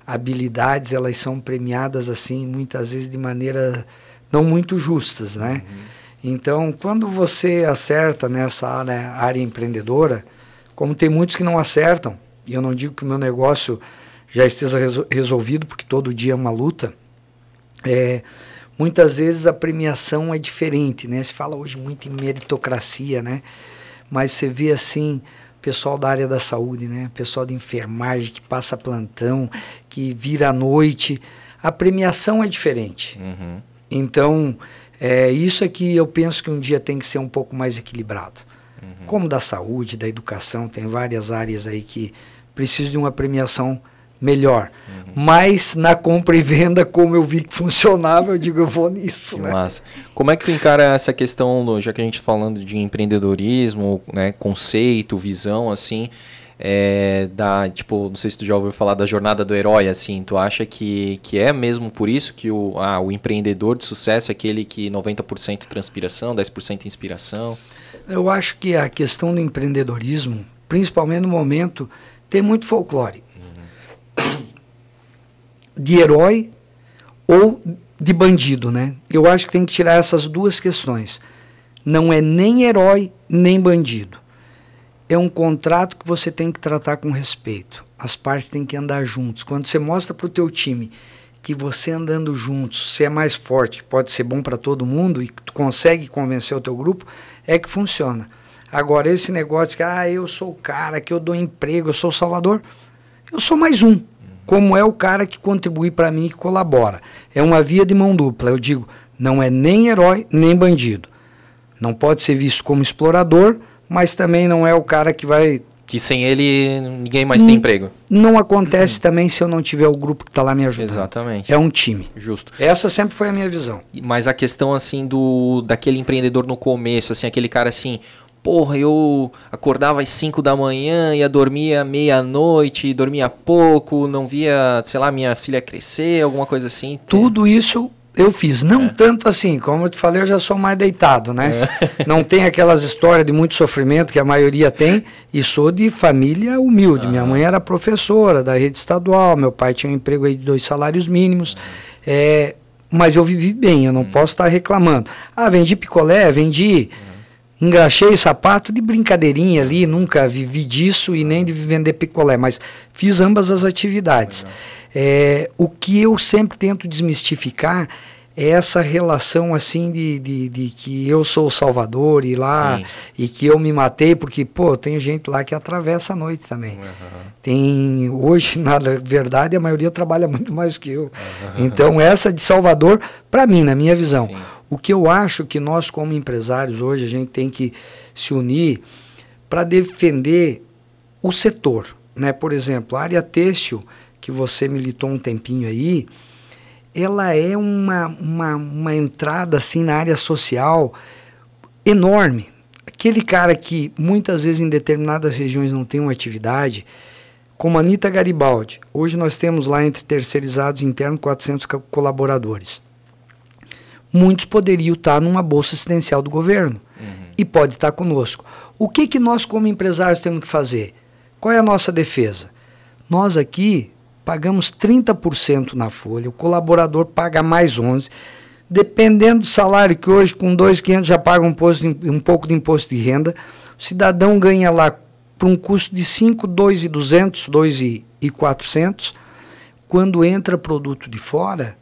habilidades elas são premiadas assim muitas vezes de maneira não muito justas, né? Então quando você acerta nessa área empreendedora, como tem muitos que não acertam, e eu não digo que o meu negócio já esteja resolvido, porque todo dia é uma luta, muitas vezes a premiação é diferente, né? Se fala hoje muito em meritocracia, né? Mas você vê assim, pessoal da área da saúde, né? Pessoal de enfermagem que passa plantão, que vira à noite, a premiação é diferente. Então, isso é que eu penso que um dia tem que ser um pouco mais equilibrado. Como da saúde, da educação, tem várias áreas aí que precisam de uma premiação melhor. Mas na compra e venda, como eu vi que funcionava, eu digo, eu vou nisso. Que né? massa. Como é que tu encara essa questão, já que a gente tá falando de empreendedorismo, né, conceito, visão, assim, tipo, não sei se tu já ouviu falar da jornada do herói, assim, tu acha que é mesmo por isso que o empreendedor de sucesso é aquele que 90% transpiração, 10% inspiração? Eu acho que a questão do empreendedorismo, principalmente no momento, tem muito folclore. De herói ou de bandido, né? Eu acho que tem que tirar essas duas questões. Não é nem herói, nem bandido. É um contrato que você tem que tratar com respeito. As partes têm que andar juntos. Quando você mostra para o teu time que você andando juntos, você é mais forte, pode ser bom para todo mundo e tu consegue convencer o teu grupo, é que funciona. Agora, esse negócio que eu sou o cara, que eu dou emprego, eu sou o salvador, eu sou mais um. Como é o cara que contribui para mim e que colabora. É uma via de mão dupla. Eu digo, não é nem herói, nem bandido. Não pode ser visto como explorador, mas também não é o cara que vai... Que sem ele ninguém mais tem emprego. Não acontece também se eu não tiver o grupo que está lá me ajudando. Exatamente. É um time. Justo. Essa sempre foi a minha visão. Mas a questão, assim, daquele empreendedor no começo, assim, aquele cara assim... Porra, eu acordava às 5 da manhã, ia dormir à meia-noite, dormia pouco, não via, sei lá, minha filha crescer, alguma coisa assim. Tudo isso eu fiz. Não tanto assim, como eu te falei, eu já sou mais deitado, né? Não tem aquelas histórias de muito sofrimento que a maioria tem, e sou de família humilde. Minha mãe era professora da rede estadual, meu pai tinha um emprego aí de 2 salários mínimos, mas eu vivi bem, eu não posso estar reclamando. Vendi picolé, vendi... Engraxei sapato de brincadeirinha ali, nunca vivi disso e nem de vender picolé, mas fiz ambas as atividades. O que eu sempre tento desmistificar é essa relação assim de que eu sou o salvador e lá, e que eu me matei, porque, tem gente lá que atravessa a noite também. Tem, hoje, na verdade, a maioria trabalha muito mais que eu. Então, essa de salvador, para mim, na minha visão. O que eu acho que nós, como empresários, hoje, a gente tem que se unir para defender o setor, né? Por exemplo, a área têxtil, que você militou um tempinho aí, ela é uma entrada assim, na área social enorme. Aquele cara que muitas vezes em determinadas regiões não tem uma atividade, como a Anitta Garibaldi. Hoje nós temos lá entre terceirizados e internos 400 colaboradores. Muitos poderiam estar numa bolsa assistencial do governo e pode estar conosco. O que nós como empresários temos que fazer? Qual é a nossa defesa? Nós aqui pagamos 30% na folha, o colaborador paga mais 11%. Dependendo do salário, que hoje com 2.500 já paga um pouco de imposto de renda, o cidadão ganha lá por um custo de 5, 2.200, 2.400, quando entra produto de fora,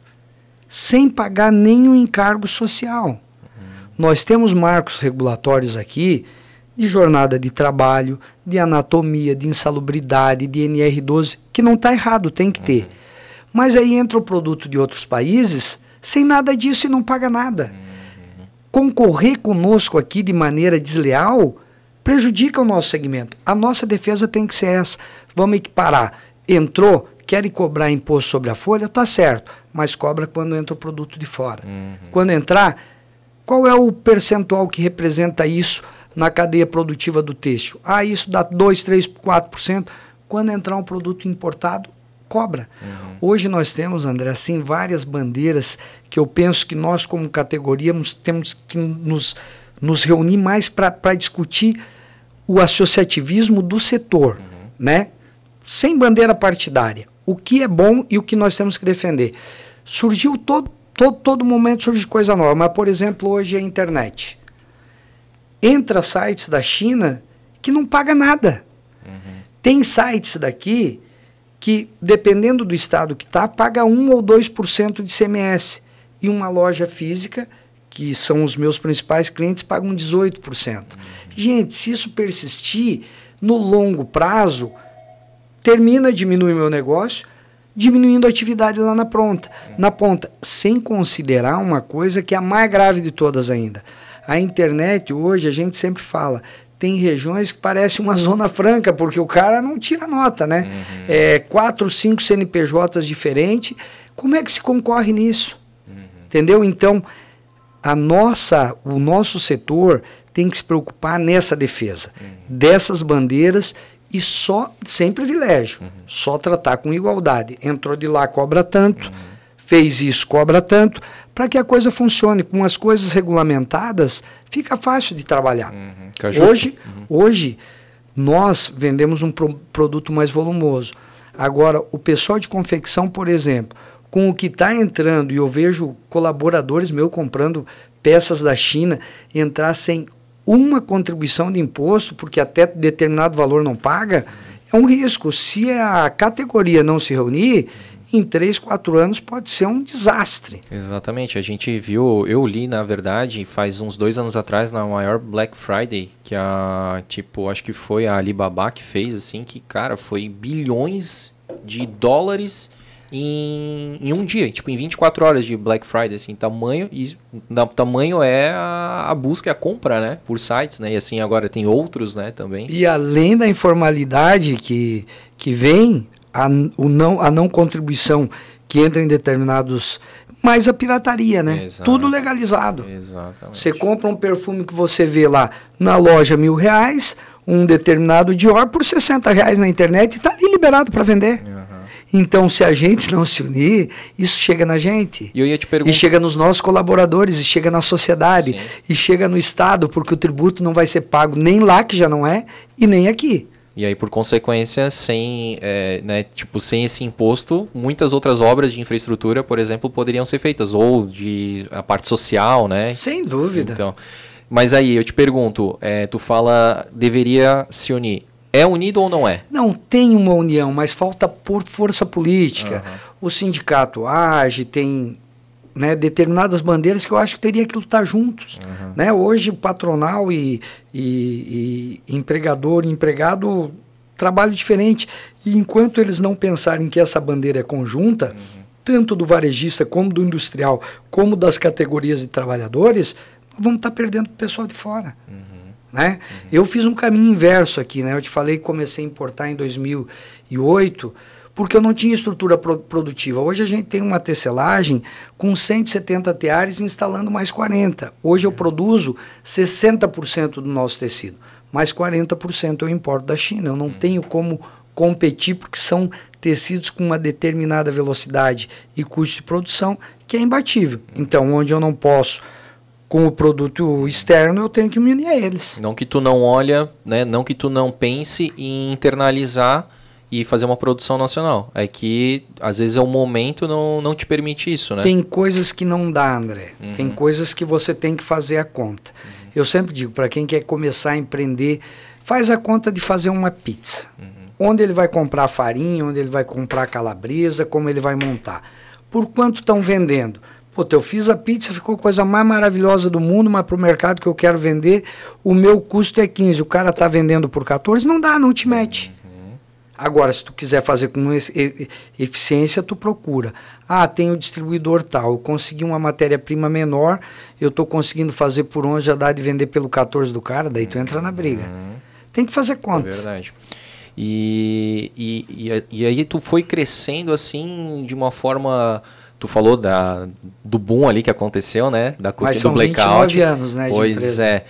sem pagar nenhum encargo social. Nós temos marcos regulatórios aqui de jornada de trabalho, de anatomia, de insalubridade, de NR12, que não está errado, tem que ter. Mas aí entra o produto de outros países sem nada disso e não paga nada. Concorrer conosco aqui de maneira desleal prejudica o nosso segmento. A nossa defesa tem que ser essa. Vamos equiparar. Entrou, quer cobrar imposto sobre a folha, tá certo, mas cobra quando entra o produto de fora. Quando entrar, qual é o percentual que representa isso na cadeia produtiva do têxtil? Ah, isso dá 2, 3, 4%. Quando entrar um produto importado, cobra. Hoje nós temos, André, assim, várias bandeiras que eu penso que nós, como categoria, temos que nos reunir mais para discutir o associativismo do setor, né? Sem bandeira partidária. O que é bom e o que nós temos que defender. Surgiu todo momento surge coisa nova, mas, por exemplo, hoje é a internet. Entra sites da China que não paga nada. Tem sites daqui que, dependendo do estado que está, paga 1 ou 2% de ICMS. E uma loja física, que são os meus principais clientes, pagam 18%. Gente, se isso persistir, no longo prazo, diminui meu negócio, diminuindo a atividade lá na ponta, sem considerar uma coisa que é a mais grave de todas ainda. A internet, hoje, a gente sempre fala, tem regiões que parece uma zona franca, porque o cara não tira nota, né? 4, 5 CNPJs diferentes. Como é que se concorre nisso? Entendeu? Então, o nosso setor tem que se preocupar nessa defesa, dessas bandeiras e sem privilégio, só tratar com igualdade. Entrou de lá, cobra tanto, fez isso, cobra tanto, para que a coisa funcione. Com as coisas regulamentadas, fica fácil de trabalhar. Hoje, nós vendemos um produto mais volumoso. Agora, o pessoal de confecção, por exemplo, com o que está entrando, e eu vejo colaboradores meus comprando peças da China, entrar sem uma contribuição de imposto, porque até determinado valor não paga, é um risco. Se a categoria não se reunir, em 3, 4 anos pode ser um desastre. Exatamente, a gente viu, eu li na verdade, faz uns 2 anos atrás, na maior Black Friday, que acho que foi a Alibaba que fez, assim, que, cara, foi bilhões de dólares em um dia, tipo, em 24 horas de Black Friday, assim, tamanho é a busca e a compra, né, por sites, né, e assim, agora tem outros, né, também. E além da informalidade que vem, a não contribuição que entra em determinados... Mas a pirataria, né? Exato. Tudo legalizado. Exatamente. Você compra um perfume que você vê lá na loja R$1.000, um determinado Dior por R$60 na internet e está ali liberado para vender. Então, se a gente não se unir, isso chega na gente. E eu ia te perguntar... E chega nos nossos colaboradores, e chega na sociedade, Sim. E chega no Estado, porque o tributo não vai ser pago nem lá, que já não é, e nem aqui. E aí, por consequência, sem esse imposto, muitas outras obras de infraestrutura, por exemplo, poderiam ser feitas. Ou a parte social, né? Sem dúvida. Então, mas aí, eu te pergunto, tu fala, deveria se unir. É unido ou não é? Não tem uma união, mas falta por força política. O sindicato age, tem... né, determinadas bandeiras que eu acho que teria que lutar juntos. Né? Hoje, patronal e empregador e empregado trabalham diferente. E enquanto eles não pensarem que essa bandeira é conjunta, tanto do varejista, como do industrial, como das categorias de trabalhadores, nós vamos estar perdendo o pessoal de fora. Né? Eu fiz um caminho inverso aqui. Né? Eu te falei que comecei a importar em 2008, porque eu não tinha estrutura produtiva. Hoje a gente tem uma tecelagem com 170 teares instalando mais 40. Hoje eu produzo 60% do nosso tecido, mais 40% eu importo da China. Eu não tenho como competir, porque são tecidos com uma determinada velocidade e custo de produção que é imbatível. Então, onde eu não posso com o produto externo, eu tenho que me unir a eles. Não que tu não olha, né? Não que tu não pense em internalizar e fazer uma produção nacional. É que, às vezes, o momento não te permite isso, né? Tem coisas que não dá, André. Tem coisas que você tem que fazer a conta. Eu sempre digo, para quem quer começar a empreender, faz a conta de fazer uma pizza. Onde ele vai comprar farinha, onde ele vai comprar calabresa, como ele vai montar. Por quanto estão vendendo? Puta, eu fiz a pizza, ficou a coisa mais maravilhosa do mundo, mas para o mercado que eu quero vender, o meu custo é 15. O cara está vendendo por 14, não dá, não te mete. Agora, se tu quiser fazer com eficiência, tu procura. Ah, tem o distribuidor tal, eu consegui uma matéria-prima menor, eu estou conseguindo fazer por 11, já dá de vender pelo 14 do cara, daí tu entra na briga. Tem que fazer conta. É verdade. E aí tu foi crescendo assim de uma forma... Tu falou do boom ali que aconteceu, né? Da cortina do blackout. Mas são 29 anos, né, de pois empresa. É.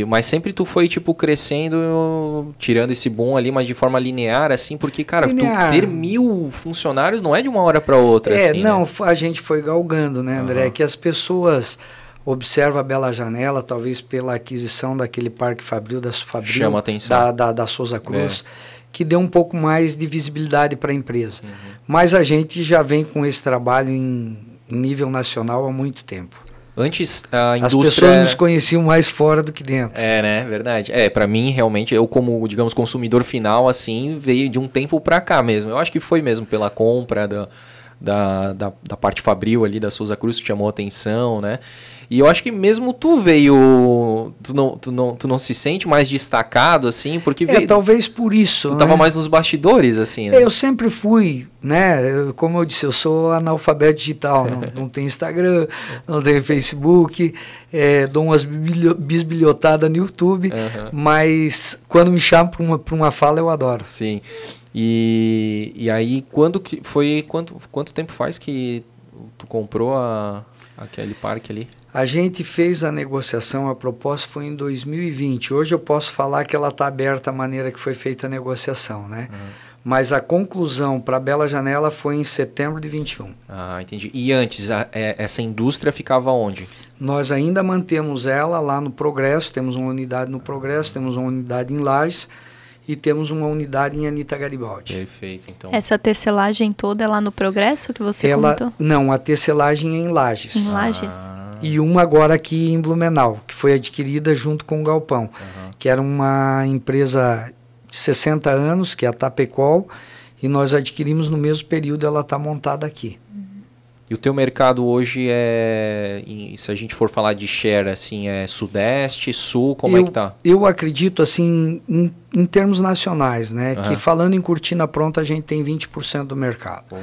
Mas sempre tu foi, tipo, crescendo, tirando esse boom ali, mas de forma linear, assim, porque, cara, tu ter 1000 funcionários não é de uma hora para outra, assim, não, né? A gente foi galgando, né, André? Que as pessoas observam a Bela Janela, talvez pela aquisição daquele Parque Fabril, da Sufabril, chama atenção. Da Souza Cruz, que deu um pouco mais de visibilidade para a empresa. Mas a gente já vem com esse trabalho em nível nacional há muito tempo. Antes a indústria... As pessoas nos conheciam mais fora do que dentro. Né? Verdade. Pra mim, realmente, eu como, digamos, consumidor final, assim, veio de um tempo pra cá mesmo. Eu acho que foi mesmo pela compra da parte Fabril ali, da Souza Cruz, que chamou a atenção, né? E eu acho que mesmo tu veio... Tu não se sente mais destacado, assim, porque veio... Talvez por isso, Tu tava mais nos bastidores, assim, né? Eu sempre fui, né? Como eu disse, eu sou analfabeto digital. Não tenho Instagram, não tenho Facebook, dou umas bisbilhotadas no YouTube, mas quando me chamam para uma fala, eu adoro. Sim. E aí, quanto tempo faz que tu comprou aquele parque ali? A gente fez a negociação, a proposta foi em 2020. Hoje eu posso falar que ela está aberta a maneira que foi feita a negociação, né? Mas a conclusão para a Bela Janela foi em setembro de 21. Ah, entendi. E antes, essa indústria ficava onde? Nós ainda mantemos ela lá no Progresso, temos uma unidade no Progresso, temos uma unidade em Lages e temos uma unidade em Anita Garibaldi. Perfeito, então. Essa tecelagem toda é lá no Progresso que você comentou? Não, a tecelagem é em Lages. Em Lages. E uma agora aqui em Blumenau, que foi adquirida junto com o Galpão, que era uma empresa de 60 anos, que é a Tapecol, e nós adquirimos no mesmo período, ela está montada aqui. E o teu mercado hoje se a gente for falar de share, assim, é Sudeste, Sul, como é que tá? Eu acredito, assim, em termos nacionais, né? Que falando em cortina pronta, a gente tem 20% do mercado.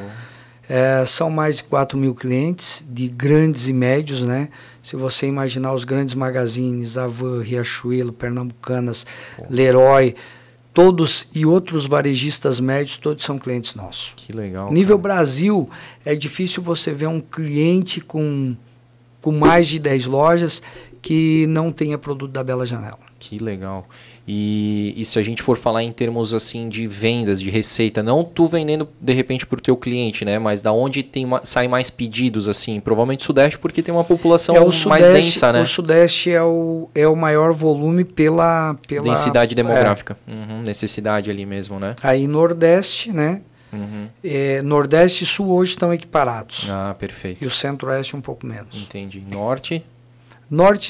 São mais de 4 mil clientes, de grandes e médios, né? Se você imaginar os grandes magazines, Avan, Riachuelo, Pernambucanas, Leroy, todos e outros varejistas médios, todos são clientes nossos. Que legal. Nível Brasil, é difícil você ver um cliente com mais de 10 lojas que não tenha produto da Bela Janela. Que legal. E se a gente for falar em termos assim de vendas, de receita, não tu vendendo de repente para o teu cliente, né? Mas da onde sai mais pedidos, assim? Provavelmente Sudeste, porque tem uma população mais densa, né? O Sudeste é o maior volume pela densidade demográfica. Necessidade ali mesmo, né? Aí Nordeste, né? Nordeste e Sul hoje estão equiparados. Ah, perfeito. E o Centro-Oeste um pouco menos. Entendi. Norte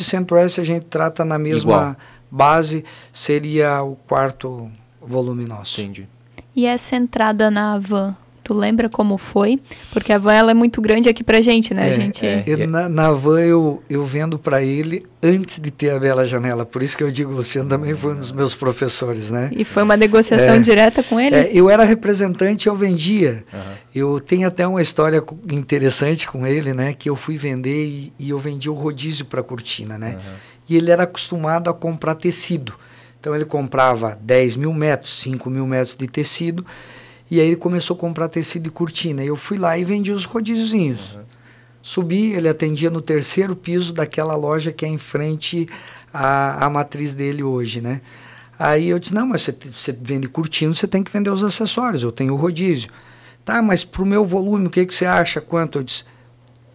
e Centro-Oeste a gente trata na mesma base, seria o 4º volume nosso. Entendi. E essa entrada na Avan, tu lembra como foi? Porque a Avan ela é muito grande aqui pra gente, né? Na Avan eu vendo para ele antes de ter a Bela Janela, por isso que eu digo, o Luciano também foi um dos meus professores, né? E foi uma negociação direta com ele? Eu era representante, eu vendia. Eu tenho até uma história interessante com ele, né? Que eu fui vender e eu vendi o rodízio para cortina, né? E ele era acostumado a comprar tecido. Então ele comprava 10 mil metros, 5 mil metros de tecido, e aí ele começou a comprar tecido de cortina. Eu fui lá e vendi os rodíziozinhos. Subi, ele atendia no 3º piso daquela loja que é em frente à matriz dele hoje, né? Aí eu disse, não, mas você vende cortina, você tem que vender os acessórios, eu tenho o rodízio. Tá, mas pro meu volume, o que você acha? Quanto? Eu disse,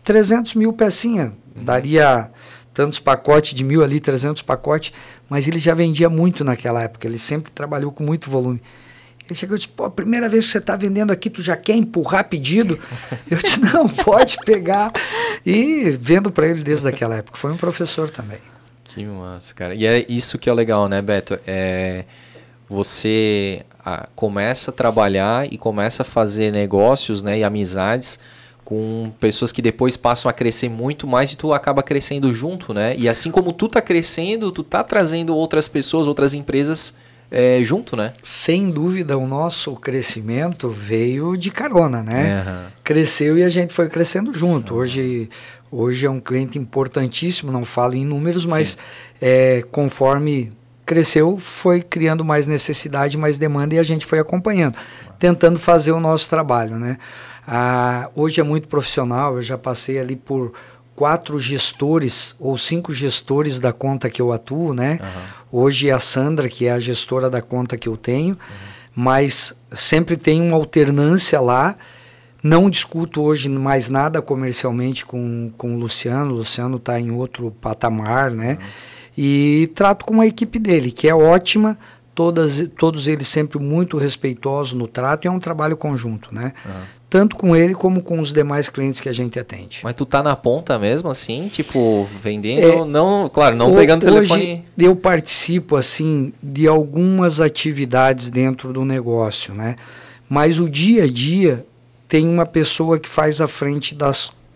300 mil pecinha. daria tantos pacotes de 1.000 ali, 300 pacotes, mas ele já vendia muito naquela época, ele sempre trabalhou com muito volume. Ele chegou e disse, pô, a primeira vez que você está vendendo aqui, tu já quer empurrar pedido? Eu disse, não, pode pegar. E vendo para ele desde aquela época, foi um professor também. Que massa, cara. E é isso que é legal, né, Beto? Você começa a trabalhar e começa a fazer negócios, né, e amizades com pessoas que depois passam a crescer muito mais e tu acaba crescendo junto, né? E assim como tu tá crescendo, tu tá trazendo outras pessoas, outras empresas junto, né? Sem dúvida, o nosso crescimento veio de carona, né? Cresceu e a gente foi crescendo junto. Hoje é um cliente importantíssimo, não falo em números, mas conforme cresceu, foi criando mais necessidade, mais demanda e a gente foi acompanhando, tentando fazer o nosso trabalho, né? Hoje é muito profissional, eu já passei ali por 4 gestores ou 5 gestores da conta que eu atuo, né? Hoje é a Sandra, que é a gestora da conta que eu tenho, mas sempre tem uma alternância lá. Não discuto hoje mais nada comercialmente com o Luciano. O Luciano está em outro patamar, né? E trato com a equipe dele, que é ótima. Todos eles sempre muito respeitosos no trato, e é um trabalho conjunto, né? Tanto com ele como com os demais clientes que a gente atende. Mas tu tá na ponta mesmo, assim, tipo, vendendo, não, claro, não pegando o telefone. Hoje eu participo, assim, de algumas atividades dentro do negócio, né? Mas o dia a dia tem uma pessoa que faz à frente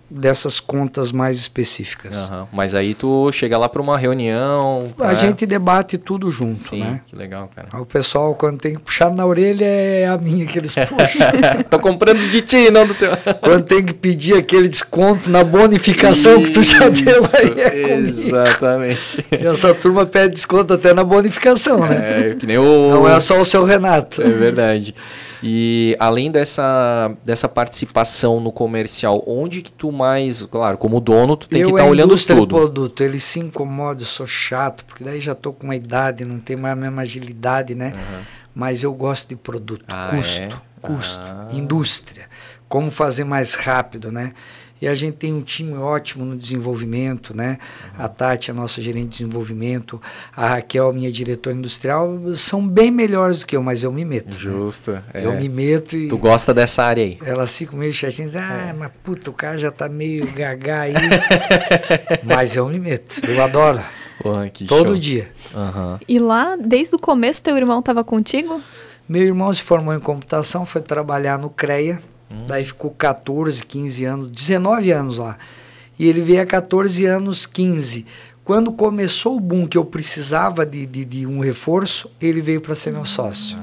dessas contas mais específicas. Mas aí tu chega lá para uma reunião... A gente debate tudo junto, sim, né? Que legal, cara. O pessoal, quando tem que puxar na orelha, é a minha que eles puxam. Tô comprando de ti, não do teu. Quando tem que pedir aquele desconto na bonificação que tu já deu aí, exatamente. E essa turma pede desconto até na bonificação, né? Que nem Não é só o seu Renato. É verdade. E além dessa participação no comercial, onde que tu mais, claro, como dono, tu tem que estar olhando tudo. Produto, ele se incomoda, eu sou chato, porque daí já tô com uma idade, não tenho mais a mesma agilidade, né? Mas eu gosto de produto, custo, indústria, como fazer mais rápido, né? E a gente tem um time ótimo no desenvolvimento, né? A Tati, a nossa gerente de desenvolvimento, a Raquel, minha diretora industrial, são bem melhores do que eu, mas eu me meto. Justo. Né? Eu me meto e... Tu gosta dessa área aí? Elas ficam meio chatinhas, mas puta, o cara já tá meio gagá aí. Mas eu me meto, eu adoro. Todo dia. E lá, desde o começo, teu irmão estava contigo? Meu irmão se formou em computação, foi trabalhar no CREA. Daí ficou 14, 15 anos, 19 anos lá. E ele veio há 14 anos, 15. Quando começou o boom que eu precisava de um reforço, ele veio para ser meu sócio.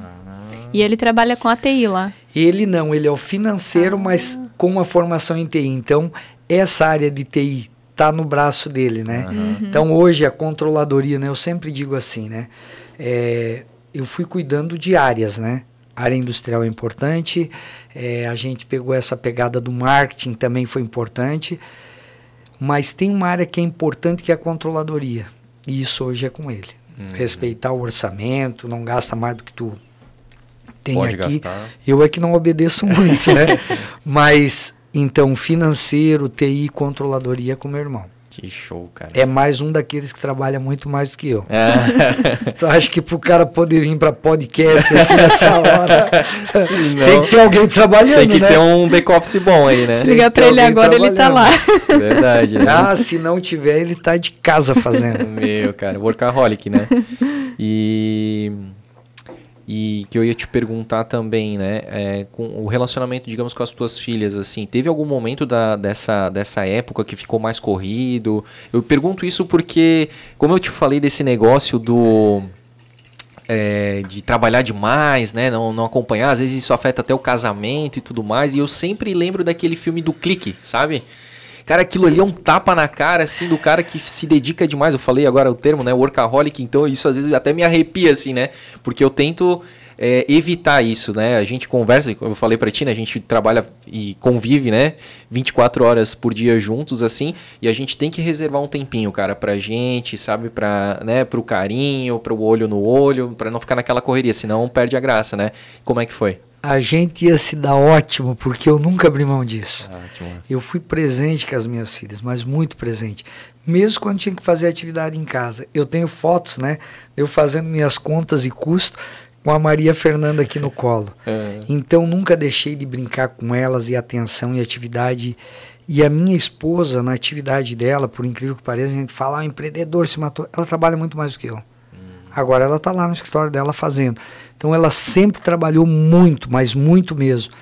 E ele trabalha com a TI lá? Ele não, ele é o financeiro, mas com uma formação em TI. Então, essa área de TI está no braço dele, né? Então, hoje, a controladoria, né? Eu sempre digo assim, né? Eu fui cuidando de áreas, né? A área industrial é importante, a gente pegou essa pegada do marketing, também foi importante, mas tem uma área que é importante, que é a controladoria, e isso hoje é com ele. Respeitar o orçamento, não gasta mais do que tu tem pode aqui. Gastar. Eu é que não obedeço muito, né? Mas, então, financeiro, TI, controladoria é com meu irmão. Que show, cara. É mais um daqueles que trabalha muito mais do que eu. Então, acho que pro cara poder vir para podcast assim nessa hora, tem que ter alguém trabalhando, né? Tem que ter um back-office bom aí, né? Se ligar para ele agora, ele tá lá. Verdade, né? Se não tiver, ele tá de casa fazendo. Meu, cara, workaholic, né? E que eu ia te perguntar também, né, com o relacionamento, digamos, com as tuas filhas, assim, teve algum momento dessa época que ficou mais corrido? Eu pergunto isso porque, como eu te falei desse negócio de trabalhar demais, né, não acompanhar, às vezes isso afeta até o casamento e tudo mais, e eu sempre lembro daquele filme do Clique, sabe? Cara, aquilo ali é um tapa na cara, assim, do cara que se dedica demais. Eu falei agora o termo, né? Workaholic, então isso às vezes até me arrepia, assim, né? Porque eu tento evitar isso, né? A gente conversa, como eu falei pra ti, né? A gente trabalha e convive, né? 24 horas por dia juntos, assim. E a gente tem que reservar um tempinho, cara, pra gente, sabe? Pro carinho, pro olho no olho, pra não ficar naquela correria, senão perde a graça, né? Como é que foi? a gente ia se dar ótimo, porque eu nunca abri mão disso. Ótimo. Eu fui presente com as minhas filhas, mas muito presente. Mesmo quando tinha que fazer atividade em casa. Eu tenho fotos, né? Eu fazendo minhas contas e custos com a Maria Fernanda aqui no colo. Então nunca deixei de brincar com elas, e atenção e atividade. E a minha esposa, na atividade dela, por incrível que pareça, a gente fala, empreendedor se matou. Ela trabalha muito mais do que eu. Agora ela está lá no escritório dela fazendo. Então ela sempre trabalhou muito, mas muito mesmo.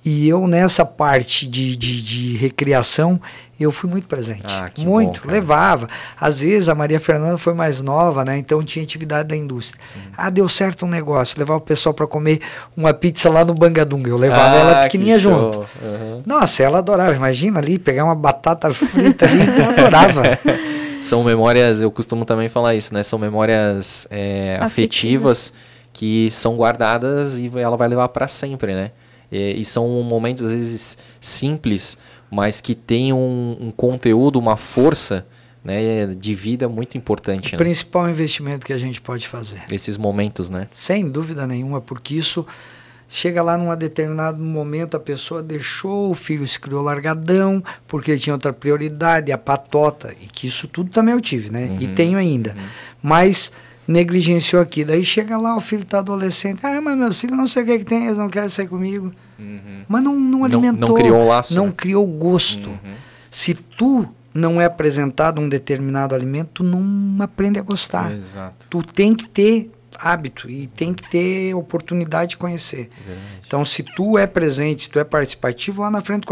E eu nessa parte de recreação, eu fui muito presente. Que muito, bom, levava. Às vezes a Maria Fernanda foi mais nova, né? Então tinha atividade da indústria. Deu certo um negócio, levava o pessoal para comer uma pizza lá no Bangadunga. Eu levava ela pequenininha junto. Nossa, ela adorava. Imagina ali, pegar uma batata frita ali, ela adorava. São memórias, eu costumo também falar isso, né? São memórias afetivas que são guardadas e ela vai levar para sempre, né? E são momentos, às vezes, simples, mas que tem um conteúdo, uma força, né, de vida muito importante. O principal investimento que a gente pode fazer. Esses momentos, né? Sem dúvida nenhuma, porque isso chega lá num determinado momento, a pessoa deixou, o filho se criou largadão, porque ele tinha outra prioridade, a patota, e que isso tudo também eu tive, né? E tenho ainda. Mas negligenciou aqui. Daí chega lá, o filho está adolescente. Mas meu filho não sei o que tem, eles não querem sair comigo. Mas não alimentou. Não criou o laço. Não criou gosto. Se tu não é apresentado um determinado alimento, tu não aprende a gostar. Exato. Tu tem que ter hábito e tem que ter oportunidade de conhecer. Verdade. Então, se tu é presente, se tu é participativo, lá na frente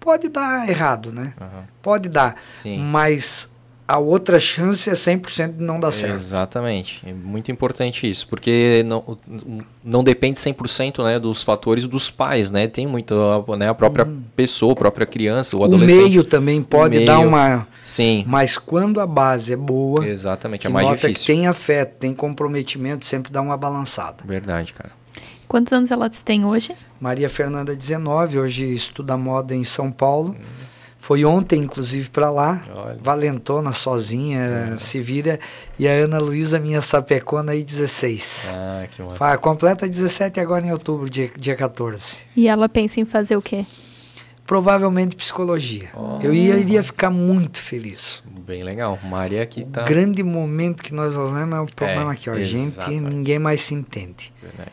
pode dar errado, né? Pode dar. Sim. Mas a outra chance é 100% de não dar certo. Exatamente. É muito importante isso, porque não depende 100%, né, dos fatores dos pais, né? Tem muito, né, a própria pessoa, a própria criança, o adolescente. O meio também pode dar uma... Sim. Mas quando a base é boa... Exatamente, é mais nota difícil. Que tem afeto, tem comprometimento, sempre dá uma balançada. Verdade, cara. Quantos anos ela tem hoje? Maria Fernanda, 19, hoje estuda moda em São Paulo. Foi ontem, inclusive, para lá. Olha. Valentona, sozinha, se vira. E a Ana Luísa, minha sapecona, aí 16. Que massa. Completa 17 agora em outubro, dia 14. E ela pensa em fazer o quê? Provavelmente psicologia. Eu iria ficar muito feliz. Bem legal. Maria aqui tá... O grande momento que nós vivemos é o problema aqui. A gente, ninguém mais se entende. Verdade.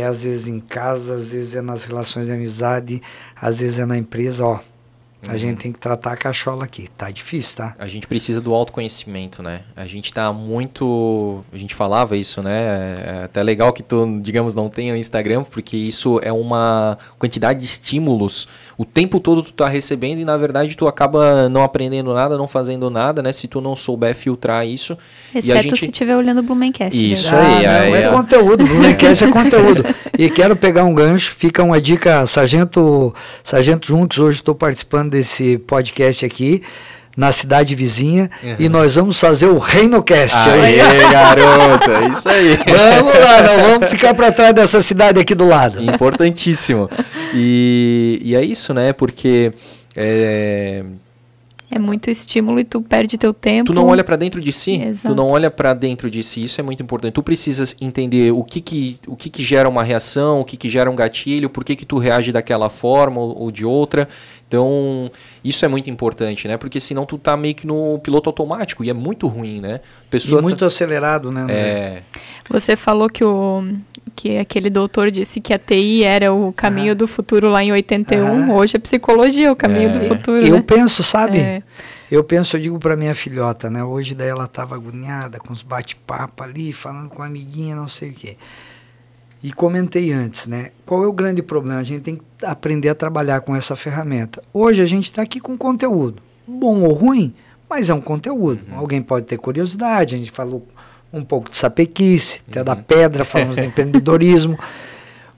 Às vezes em casa, às vezes é nas relações de amizade, às vezes é na empresa, A gente tem que tratar a cachola aqui. Tá difícil, tá? A gente precisa do autoconhecimento, né? A gente tá muito... A gente falava isso, né? É até legal que tu, digamos, não tenha o Instagram, porque isso é uma quantidade de estímulos. O tempo todo tu tá recebendo e, na verdade, tu acaba não aprendendo nada, não fazendo nada, né? Se tu não souber filtrar isso. Exceto se estiver olhando o Blumencast. Isso aí. É conteúdo. Blumencast é conteúdo. E quero pegar um gancho. Fica uma dica. Sargento Junks, hoje estou participando desse podcast aqui na cidade vizinha e nós vamos fazer o ReinoCast. Aê, garota, isso aí. Vamos lá, não vamos ficar para trás dessa cidade aqui do lado. Importantíssimo. E é isso, né? Porque é muito estímulo e tu perde teu tempo. Tu não olha para dentro de si. Exato. Tu não olha para dentro de si. Isso é muito importante. Tu precisas entender o que gera uma reação, o que gera um gatilho, por que tu reage daquela forma ou de outra. Então, isso é muito importante, né? Porque senão tu tá meio que no piloto automático e é muito ruim, né? E muito acelerado, né, André? Você falou que aquele doutor disse que a TI era o caminho do futuro lá em 81. Hoje a psicologia é o caminho do futuro, Eu né? penso, sabe? Eu digo pra minha filhota, né? Hoje daí ela tava agoniada com os bate-papo ali, falando com a amiguinha, não sei o quê. E comentei antes, né? Qual é o grande problema? A gente tem que aprender a trabalhar com essa ferramenta. Hoje a gente está aqui com conteúdo, bom ou ruim, mas é um conteúdo. Alguém pode ter curiosidade, a gente falou um pouco de sapequice, até da pedra, falamos de empreendedorismo.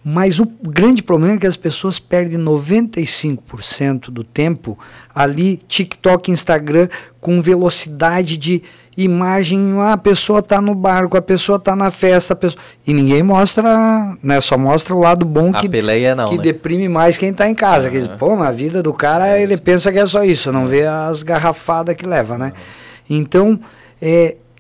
Mas o grande problema é que as pessoas perdem 95% do tempo ali, TikTok, Instagram, com velocidade de imagem. A pessoa está no barco, a pessoa está na festa, e ninguém mostra, né? Só mostra o lado bom que deprime mais quem está em casa. Que diz, na vida do cara ele pensa que é só isso, não vê as garrafadas que leva, né? Então,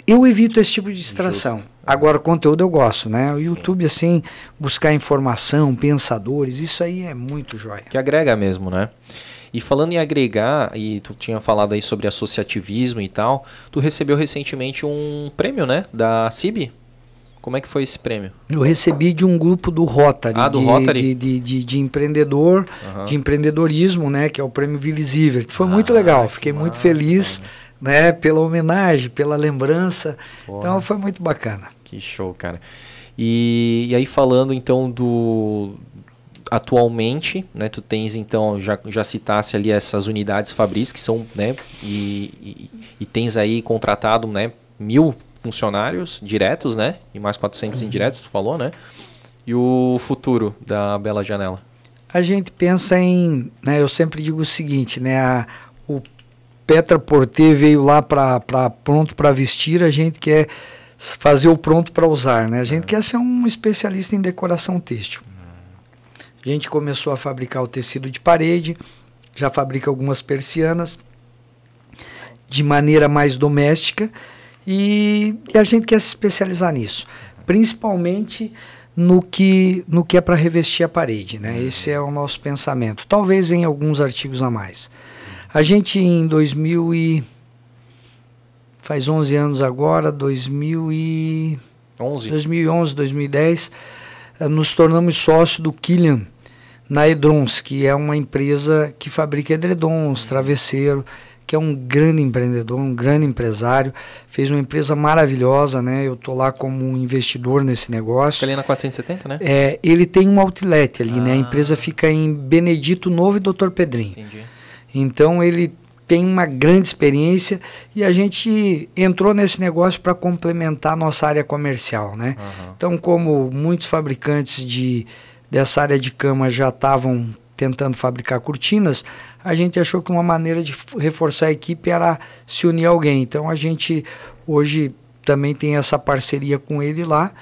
eu evito esse tipo de distração. Agora, conteúdo eu gosto, né? O YouTube, assim, buscar informação, pensadores, isso aí é muito jóia. Que agrega mesmo, né? E falando em agregar, e tu tinha falado aí sobre associativismo e tal, tu recebeu recentemente um prêmio, né? Da CIB. Como é que foi esse prêmio? Eu recebi de um grupo do Rotary, do Rotary? De empreendedor, de empreendedorismo, né? Que é o prêmio Willy Zivert. Foi muito legal, fiquei muito feliz, né? Pela homenagem, pela lembrança. Porra. Então foi muito bacana. Que show, cara. E aí falando então atualmente, né, tu tens então, já citasse ali essas unidades Fabris, que são, né, e tens aí contratado, né, 1000 funcionários diretos, né, e mais 400 indiretos, tu falou, né, e o futuro da Bela Janela? A gente pensa em, né, eu sempre digo o seguinte, né, o Petra Porter veio lá pronto para vestir, a gente quer fazer o pronto para usar, né, a gente quer ser um especialista em decoração têxtil. A gente começou a fabricar o tecido de parede, já fabrica algumas persianas de maneira mais doméstica e a gente quer se especializar nisso, principalmente no que é para revestir a parede, né? Esse é o nosso pensamento, talvez em alguns artigos a mais. A gente em 2000 faz 11 anos agora, 2011, 2010, nos tornamos sócios do Killian na Edrons, que é uma empresa que fabrica edredons, travesseiro, que é um grande empreendedor, um grande empresário, fez uma empresa maravilhosa, né? Eu tô lá como um investidor nesse negócio. Fica ali na 470, né? Ele tem um outlet ali, né? A empresa fica em Benedito Novo e Dr. Pedrinho. Entendi. Então ele tem uma grande experiência e a gente entrou nesse negócio para complementar a nossa área comercial, né? Então, como muitos fabricantes dessa área de cama já estavam tentando fabricar cortinas, a gente achou que uma maneira de reforçar a equipe era se unir a alguém. Então a gente hoje também tem essa parceria com ele lá.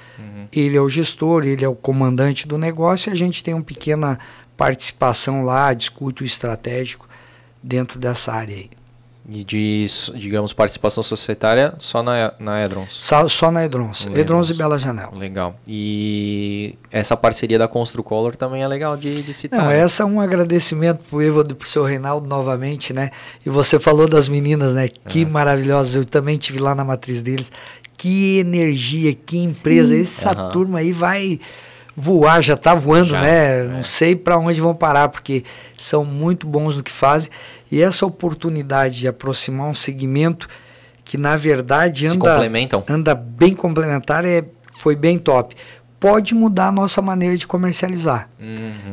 Ele é o gestor, ele é o comandante do negócio e a gente tem uma pequena participação lá, discute o estratégico dentro dessa área aí. E de, digamos, participação societária só na Edrons? Só na Edrons. Edrons e Bela Janela. Legal. E essa parceria da Construcolor também é legal de citar. Não, essa é um agradecimento pro Evandro e pro seu Reinaldo novamente, né? E você falou das meninas, né? Que maravilhosas. Eu também estive lá na matriz deles. Que energia, que empresa. Essa turma aí vai voar, já tá voando, né? Não sei para onde vão parar, porque são muito bons no que fazem. E essa oportunidade de aproximar um segmento que, na verdade, anda bem complementar, foi bem top. Pode mudar a nossa maneira de comercializar.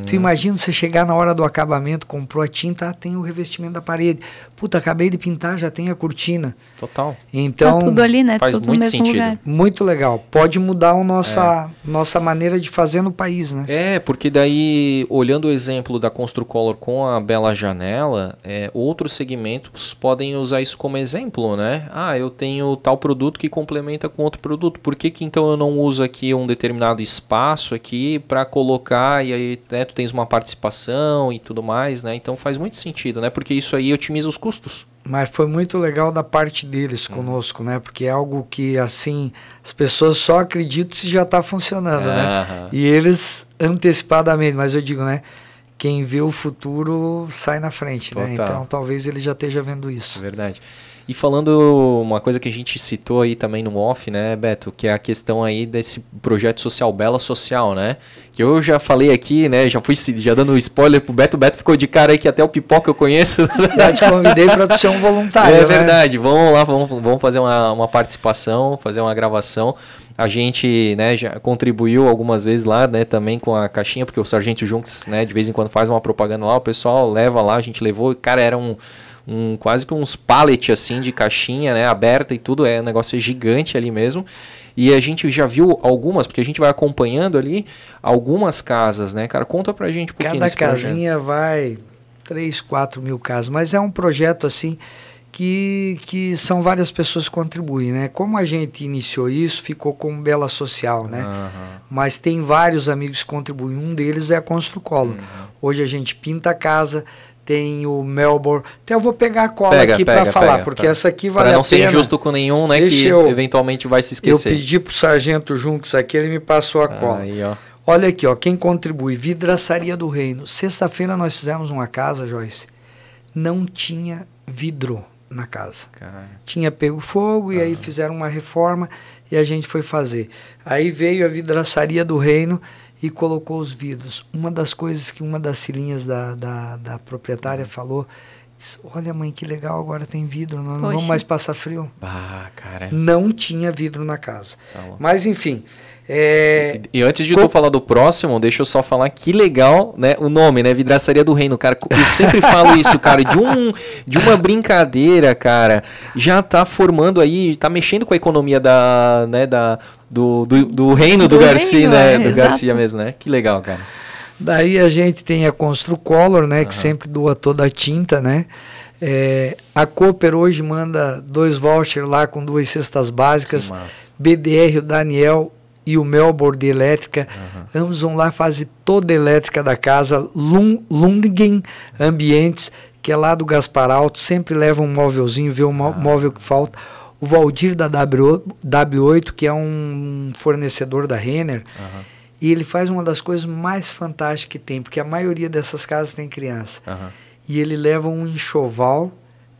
Tu imagina você chegar na hora do acabamento, comprou a tinta, tem o revestimento da parede. Puta, acabei de pintar, já tem a cortina. Total. Tá Então, tudo ali, né? Faz tudo muito no mesmo sentido. lugar. Muito legal. Pode mudar a nossa maneira de fazer no país, né? Porque daí, olhando o exemplo da Construcolor com a Bela Janela, outros segmentos podem usar isso como exemplo, né? Eu tenho tal produto que complementa com outro produto. Por que então eu não uso aqui um determinado espaço aqui para colocar e aí, né, tu tens uma participação e tudo mais, né? Então faz muito sentido, né? Porque isso aí otimiza os custos. Mas foi muito legal da parte deles conosco, né? Porque é algo que, assim, as pessoas só acreditam se já está funcionando, né? E eles antecipadamente, mas eu digo, né? Quem vê o futuro sai na frente, né? Então talvez ele já esteja vendo isso. Verdade. E falando uma coisa que a gente citou aí também no off, né, Beto, que é a questão aí desse projeto social, Bela Social, né? Que eu já falei aqui, né, já dando spoiler pro Beto, o Beto ficou de cara aí que até o Pipoca eu conheço. Já te convidei para tu ser um voluntário, É verdade, né? Vamos lá, vamos fazer uma participação, fazer uma gravação. A gente, né, já contribuiu algumas vezes lá, né, também com a caixinha, porque o Sargento Junks, né, de vez em quando faz uma propaganda lá, o pessoal leva lá, a gente levou, cara, era quase que uns pallet assim de caixinha, né, aberta e tudo, um negócio gigante ali mesmo. E a gente já viu algumas, porque a gente vai acompanhando ali algumas casas, né, cara? Conta pra gente um pouquinho desse projeto. Cada casinha vai 3, 4 mil casas, mas é um projeto assim que são várias pessoas que contribuem, né? Como a gente iniciou isso, ficou como Bela Social, né? Mas tem vários amigos que contribuem, um deles é a Construcolor. Hoje a gente pinta a casa, tem o Melbourne. Até eu vou pegar a cola aqui para falar, porque essa aqui vale a pena. Para não ser injusto com nenhum, né, que eventualmente vai se esquecer. Eu pedi pro Sargento Junks aqui, ele me passou a cola. Aí, ó. Olha aqui, ó, quem contribui, Vidraçaria do Reino. Sexta-feira nós fizemos uma casa, Joyce, não tinha vidro na casa. Cara. Tinha pego fogo e aí fizeram uma reforma e a gente foi fazer. Aí veio a Vidraçaria do Reino e colocou os vidros. Uma das coisas que uma das filhinhas da proprietária falou, disse, olha mãe, que legal, agora tem vidro, não vamos mais passar frio. Cara. Não tinha vidro na casa. Tá. Mas enfim... E antes de tu falar do próximo, deixa eu só falar que legal, né, o nome, né, Vidraçaria do Reino, cara, eu sempre falo isso, cara, de uma brincadeira, cara, já tá formando aí, tá mexendo com a economia do reino do Garcia, né, do Garcia mesmo, né, que legal, cara. Daí a gente tem a Construcolor, né, que sempre doa toda a tinta, né. A Cooper hoje manda 2 vouchers lá com 2 cestas básicas, BDR, o Daniel e o Melbourne de elétrica, ambos vão lá fazer toda a elétrica da casa, Lundgen Ambientes, que é lá do Gaspar Alto, sempre leva um móvelzinho, vê um móvel que falta, o Valdir da W8, que é um fornecedor da Renner, e ele faz uma das coisas mais fantásticas que tem, porque a maioria dessas casas tem criança, e ele leva um enxoval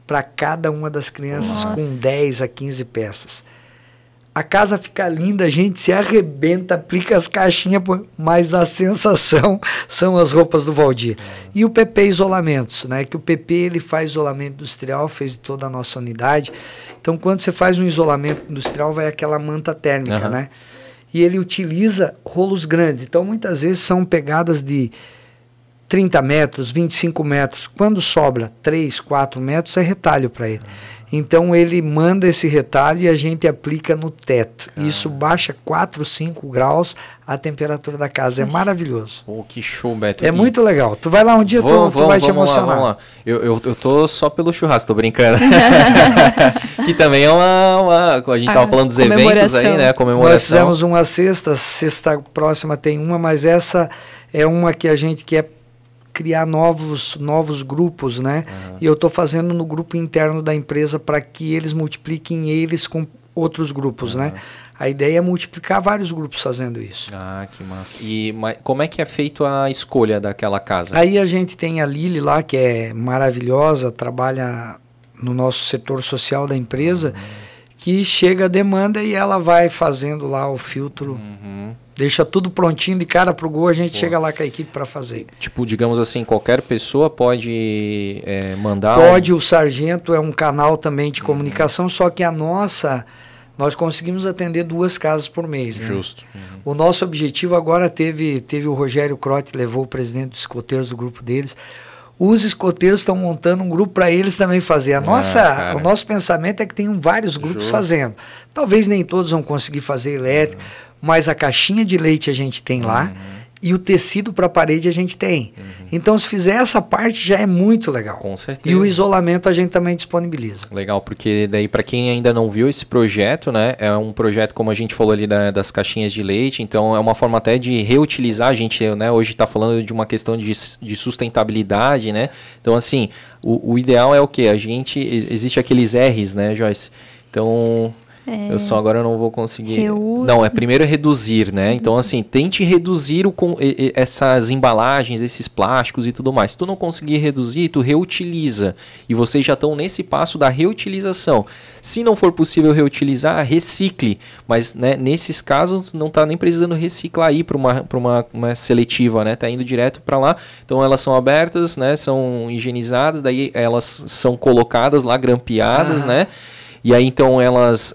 para cada uma das crianças com 10 a 15 peças. A casa fica linda, a gente se arrebenta, aplica as caixinhas, mas a sensação são as roupas do Valdir. E o PP Isolamentos, né? Que o PP ele faz isolamento industrial, fez de toda a nossa unidade. Então, quando você faz um isolamento industrial, vai aquela manta térmica, né? E ele utiliza rolos grandes. Então, muitas vezes são pegadas de 30 metros, 25 metros. Quando sobra 3, 4 metros, é retalho para ele. Então ele manda esse retalho e a gente aplica no teto. Isso baixa 4, 5 graus a temperatura da casa. É maravilhoso. Pô, que show, Beto. É muito legal. Tu vai lá um dia, tu vai te emocionar. Vamos lá. Eu tô só pelo churrasco, tô brincando. Que também é a gente tava falando dos eventos aí, né? Comemoração. Nós fizemos uma sexta próxima tem uma, mas essa é uma que a gente quer criar novos grupos, né? E eu estou fazendo no grupo interno da empresa para que eles multipliquem eles com outros grupos, né? A ideia é multiplicar vários grupos fazendo isso. Que massa. Mas como é que é feito a escolha daquela casa? Aí a gente tem a Lili lá, que é maravilhosa, trabalha no nosso setor social da empresa, que chega a demanda e ela vai fazendo lá o filtro. Deixa tudo prontinho de cara pro gol, a gente chega lá com a equipe para fazer. Tipo, digamos assim, qualquer pessoa pode mandar... Pode, o Sargento é um canal também de comunicação, só que nós conseguimos atender 2 casas por mês. Justo. Né? O nosso objetivo agora teve o Rogério Crotti, levou o presidente dos escoteiros do grupo deles. Os escoteiros estão montando um grupo para eles também fazer. O nosso pensamento é que tem vários grupos fazendo. Talvez nem todos vão conseguir fazer elétrico, mas a caixinha de leite a gente tem lá e o tecido para a parede a gente tem. Então, se fizer essa parte, já é muito legal. Com certeza. E o isolamento a gente também disponibiliza. Legal, porque daí para quem ainda não viu esse projeto, né, é um projeto, como a gente falou ali, das caixinhas de leite, então é uma forma até de reutilizar. A gente, né, hoje está falando de uma questão de sustentabilidade, né? Então, assim, o ideal é o quê? Existe aqueles R's, né, Joyce? Então... Eu só agora não vou conseguir... Não, primeiro é reduzir, né? Então, assim, tente reduzir essas embalagens, esses plásticos e tudo mais. Se tu não conseguir reduzir, tu reutiliza. E vocês já estão nesse passo da reutilização. Se não for possível reutilizar, recicle. Mas, né, nesses casos, não está nem precisando reciclar aí para uma seletiva, né? Tá indo direto para lá. Então, elas são abertas, né? São higienizadas, daí elas são colocadas lá, grampeadas, né? E aí, então, elas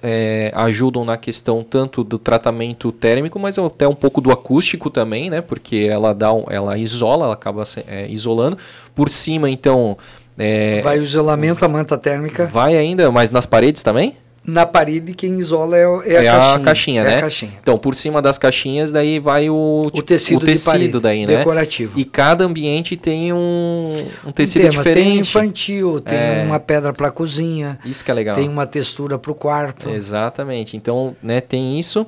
ajudam na questão tanto do tratamento térmico, mas até um pouco do acústico também, né? Porque ela isola, ela acaba isolando. Por cima, então... vai o isolamento, a manta térmica. Vai ainda, mas nas paredes também? Na parede, quem isola é a caixinha, né? A caixinha. Então, por cima das caixinhas, daí vai o tecido de parede, daí, né? Decorativo. E cada ambiente tem um tecido diferente. Tem infantil, tem uma pedra para cozinha. Isso que é legal. Tem uma textura para o quarto. Exatamente. Então, né, tem isso.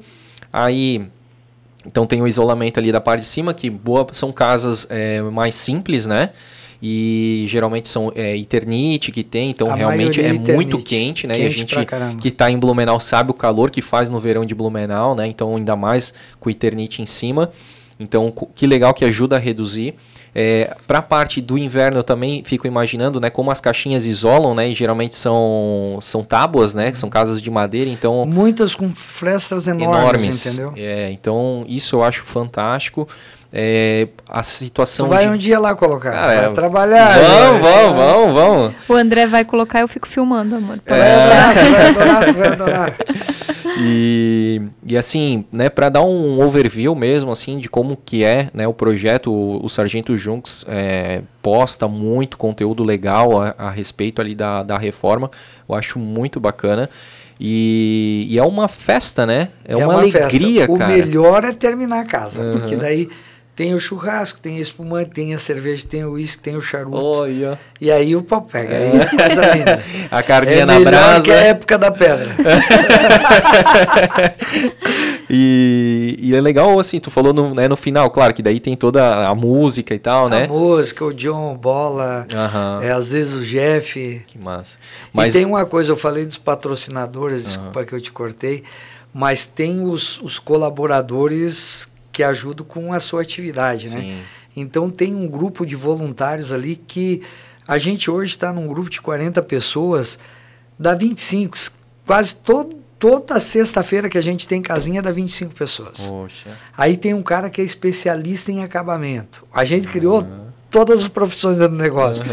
Aí, Então tem o isolamento ali da parte de cima, que são casas mais simples, né? E geralmente são Eternit que tem, então realmente é muito quente, né? Quente, e a gente caramba. que está em Blumenau sabe o calor que faz no verão de Blumenau, né? Então ainda mais com o Eternit em cima. Então que legal que ajuda a reduzir. Para a parte do inverno eu também fico imaginando, né, como as caixinhas isolam, né, e geralmente são tábuas, né, que são casas de madeira, então muitas com frestas enormes. Entendeu? Então isso eu acho fantástico. A situação tu vai um dia lá colocar, cara, vai trabalhar. Vamos. O André vai colocar, eu fico filmando, amor. Vai adorar. E assim, né, para dar um overview mesmo, assim, de como que é, né, o projeto, o Sargento Junks posta muito conteúdo legal a respeito ali da reforma, eu acho muito bacana. E é uma festa, né? É uma alegria, festa. Cara. O melhor é terminar a casa, porque daí tem o churrasco, tem a espumante, tem a cerveja, tem o uísque, tem o charuto. E aí o pau pega, aí é coisa linda. A carninha na brasa. Que é a época da pedra. E é legal, assim, tu falou no final, claro, que daí tem toda a música e tal, né? A música, o John, Bola, às vezes o Jeff. Que massa. Mas tem uma coisa, eu falei dos patrocinadores, desculpa que eu te cortei, mas tem os colaboradores que ajudam com a sua atividade, Sim. né? Então tem um grupo de voluntários ali que a gente hoje está num grupo de 40 pessoas, dá 25, quase toda sexta-feira que a gente tem casinha dá 25 pessoas. Poxa. Aí tem um cara que é especialista em acabamento. A gente criou todas as profissões do negócio.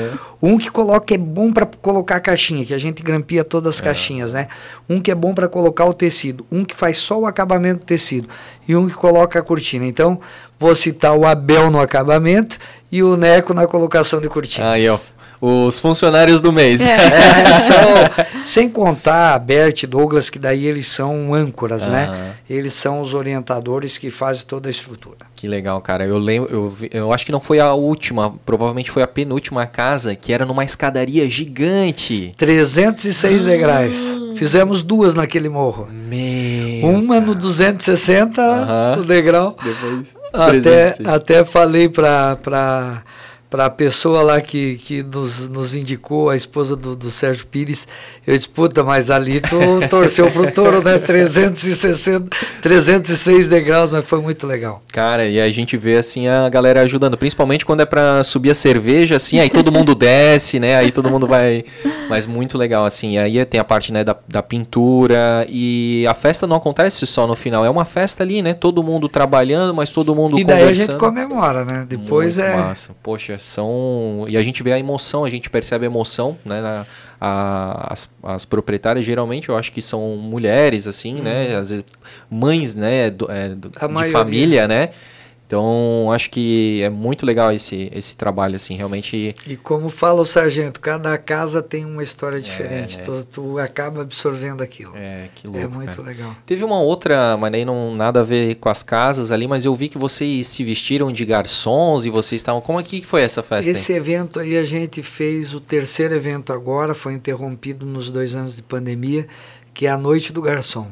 Um que é bom para colocar a caixinha, que a gente grampia todas as caixinhas, né? Um que é bom para colocar o tecido. Um que faz só o acabamento do tecido. E um que coloca a cortina. Então, vou citar o Abel no acabamento e o Neco na colocação de cortinas. Aí, ó. Os funcionários do mês. Sem contar a Bert e Douglas, que daí eles são âncoras, né? Eles são os orientadores que fazem toda a estrutura. Que legal, cara. Eu lembro, eu acho que não foi a última, provavelmente foi a penúltima casa, que era numa escadaria gigante. 306 degraus. Fizemos duas naquele morro. Uma no 260, o degrau. Depois, até falei para a pessoa lá que nos indicou, a esposa do Sérgio Pires, eu disse, puta, mas ali tu torceu pro touro, né? 306 degraus, mas foi muito legal. Cara, e a gente vê assim a galera ajudando, principalmente quando é pra subir a cerveja, assim, aí todo mundo desce, né? Aí todo mundo vai, mas muito legal, assim. E aí tem a parte, né, da pintura, e a festa não acontece só no final, é uma festa ali, né? Todo mundo trabalhando, mas todo mundo conversando. E daí a gente comemora, né? Depois muito massa. Poxa, e a gente vê a emoção, a gente percebe a emoção, né? As proprietárias geralmente eu acho que são mulheres, assim, né? Às vezes mães, né? De família, né? Então acho que é muito legal esse trabalho, assim, realmente. E como fala o sargento, cada casa tem uma história diferente, tu acaba absorvendo aquilo. Que louco, é muito legal. Teve uma outra, mas aí não nada a ver com as casas ali, mas eu vi que vocês se vestiram de garçons e vocês estavam... Como é que foi essa festa? Esse evento aí a gente fez o terceiro evento agora, foi interrompido nos 2 anos de pandemia, que é a Noite do Garçom.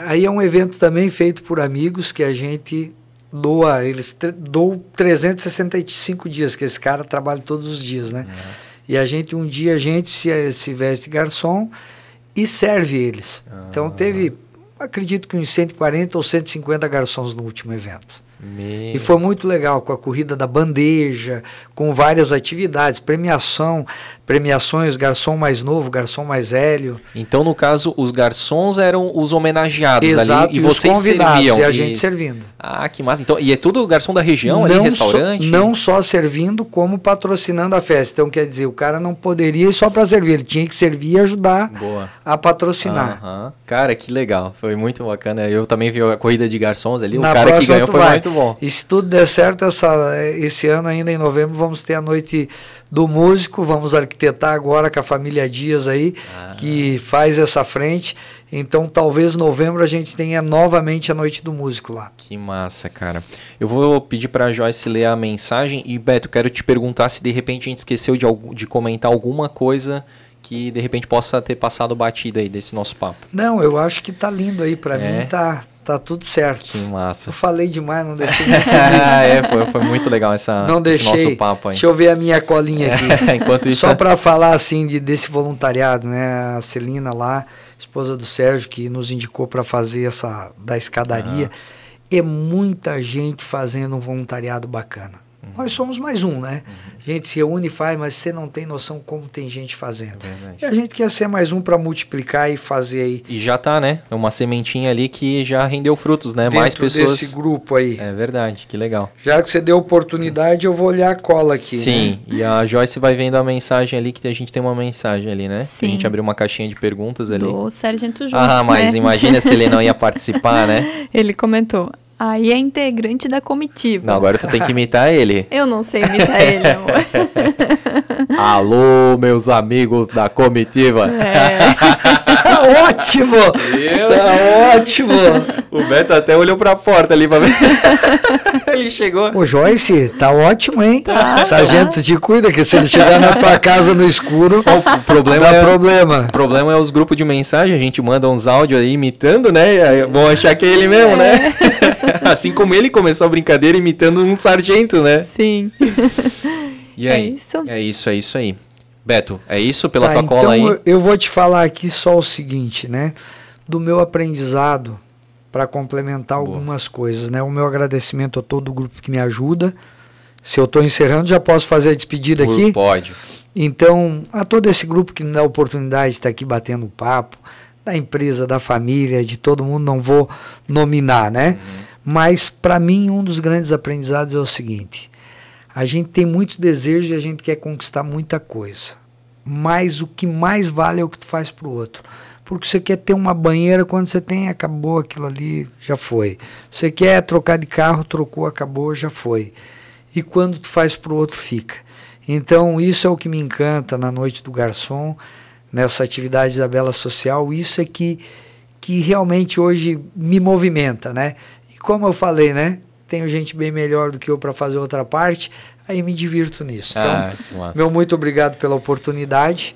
Aí é um evento também feito por amigos que a gente doa, eles doam 365 dias, que esse cara trabalha todos os dias, né? E um dia a gente se veste garçom e serve eles. Então teve, acredito que uns 140 ou 150 garçons no último evento. E foi muito legal, com a corrida da bandeja, com várias atividades, premiações, garçom mais novo, garçom mais velho. Então, no caso, os garçons eram os homenageados. Exato, ali e vocês serviam. E a gente servindo. Ah, que massa. Então, e é tudo garçom da região ali, restaurante? Não só servindo, como patrocinando a festa. Então, quer dizer, o cara não poderia ir só para servir, ele tinha que servir e ajudar a patrocinar. Cara, que legal, foi muito bacana. Eu também vi a corrida de garçons ali, o cara que ganhou foi muito bom. E se tudo der certo, esse ano ainda em novembro vamos ter a Noite do Músico, vamos arquitetar agora com a família Dias aí, que faz essa frente. Então talvez em novembro a gente tenha novamente a Noite do Músico lá. Que massa, cara. Eu vou pedir para a Joyce ler a mensagem e, Beto, quero te perguntar se de repente a gente esqueceu de comentar alguma coisa que de repente possa ter passado batido aí desse nosso papo. Não, eu acho que tá lindo aí, para mim tá tá tudo certo. Que massa. Eu falei demais, não deixei. Foi muito legal esse nosso papo aí. Deixa eu ver a minha colinha aqui. Enquanto isso, só para falar assim desse voluntariado, né? A Celina lá, esposa do Sérgio, que nos indicou para fazer essa da escadaria. É muita gente fazendo um voluntariado bacana. Nós somos mais um, né? A gente se reúne e faz, mas você não tem noção como tem gente fazendo. E a gente quer ser mais um para multiplicar e fazer aí. E já tá, né? É uma sementinha ali que já rendeu frutos, né? Dentro mais pessoas. Desse grupo aí. É verdade, que legal. Já que você deu oportunidade, eu vou olhar a cola aqui. Sim, né? E a Joyce vai vendo a mensagem ali, que a gente tem uma mensagem ali, né? Sim. A gente abriu uma caixinha de perguntas ali. Do Sargento Júnior. Mas imagina se ele não ia participar, né? Ele comentou. Aí é integrante da comitiva. Não, agora tu tem que imitar ele. Eu não sei imitar ele, amor. Alô, meus amigos da comitiva. Tá ótimo! Tá ótimo! O Beto até olhou pra porta ali pra ver. Ele chegou. Ô, Joyce, tá ótimo, hein? Sargento, te cuida, que se ele chegar na tua casa no escuro, o problema problema. O problema é os grupos de mensagem, a gente manda uns áudios aí imitando, né? Vão achar que é ele mesmo, né? Assim como ele começou a brincadeira imitando um sargento, né? Sim. E aí? É isso? É isso aí. Beto, é isso pela tua cola então aí? Eu vou te falar aqui só o seguinte, né? Do meu aprendizado, para complementar algumas coisas, né? O meu agradecimento a todo o grupo que me ajuda. Se eu estou encerrando, já posso fazer a despedida aqui? Pode. Então, a todo esse grupo que me dá a oportunidade de estar aqui batendo papo, da empresa, da família, de todo mundo, não vou nominar, né? Mas, para mim, um dos grandes aprendizados é o seguinte: a gente tem muitos desejos e a gente quer conquistar muita coisa. Mas o que mais vale é o que tu faz pro outro. Porque você quer ter uma banheira, quando você tem, acabou aquilo ali, já foi. Você quer trocar de carro, trocou, acabou, já foi. E quando tu faz pro outro, fica. Então, isso é o que me encanta na Noite do Garçom, nessa atividade da Bela Social. Isso é que realmente hoje me movimenta, né? E como eu falei, né? Tenho gente bem melhor do que eu para fazer outra parte, aí me divirto nisso. Então, meu muito obrigado pela oportunidade.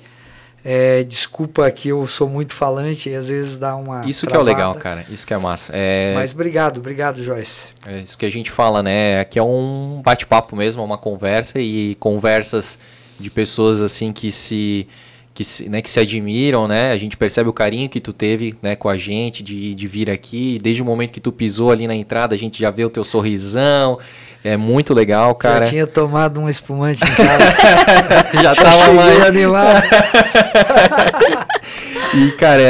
Desculpa que eu sou muito falante e às vezes dá uma Isso travada. Que é o legal, cara. Isso que é massa. Mas obrigado, Joyce. É isso que a gente fala, né? Aqui é um bate-papo mesmo, uma conversa, e conversas de pessoas assim que se admiram, né? A gente percebe o carinho que tu teve, né, com a gente de vir aqui. Desde o momento que tu pisou ali na entrada, a gente já vê o teu sorrisão. É muito legal, cara. Eu tinha tomado um espumante em casa. Já tava mais animado. E, cara,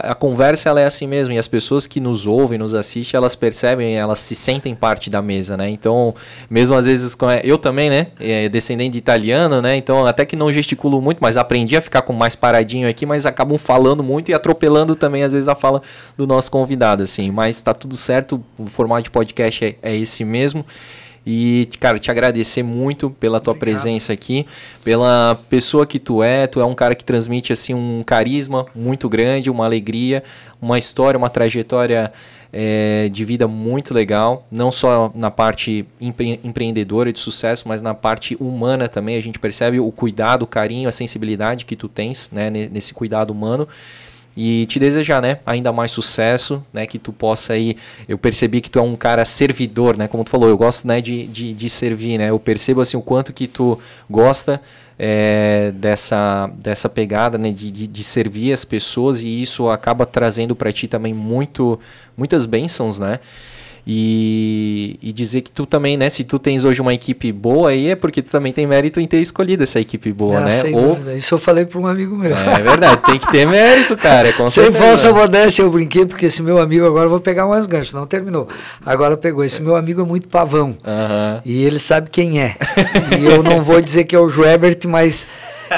a conversa ela é assim mesmo. E as pessoas que nos ouvem, nos assistem, elas percebem, elas se sentem parte da mesa, né? Então, mesmo às vezes, eu também, né? Descendente de italiano, né? Então, até que não gesticulo muito, mas aprendi a ficar com mais paradinho aqui, mas acabam falando muito e atropelando também, às vezes, a fala do nosso convidado, assim. Mas tá tudo certo, o formato de podcast é esse mesmo. E, cara, te agradecer muito pela tua presença aqui, pela pessoa que tu é um cara que transmite, assim, um carisma muito grande, uma alegria, uma história, uma trajetória de vida muito legal, não só na parte empreendedora e de sucesso, mas na parte humana também. A gente percebe o cuidado, o carinho, a sensibilidade que tu tens, né, nesse cuidado humano. E te desejar, né, ainda mais sucesso, né, que tu possa aí, eu percebi que tu é um cara servidor, né, como tu falou, eu gosto, né, de servir, né, eu percebo, assim, o quanto que tu gosta dessa pegada, né, de servir as pessoas, e isso acaba trazendo para ti também muitas bênçãos, né. E dizer que tu também, né, se tu tens hoje uma equipe boa aí, é porque tu também tem mérito em ter escolhido essa equipe boa, né? Sem dúvida. Isso eu falei para um amigo meu. É verdade, tem que ter mérito, cara, com certeza. Sem falsa modéstia eu brinquei, porque esse meu amigo, agora eu vou pegar mais ganchos, não terminou. Agora pegou. Esse meu amigo é muito pavão. E ele sabe quem é. E eu não vou dizer que é o Joebert, mas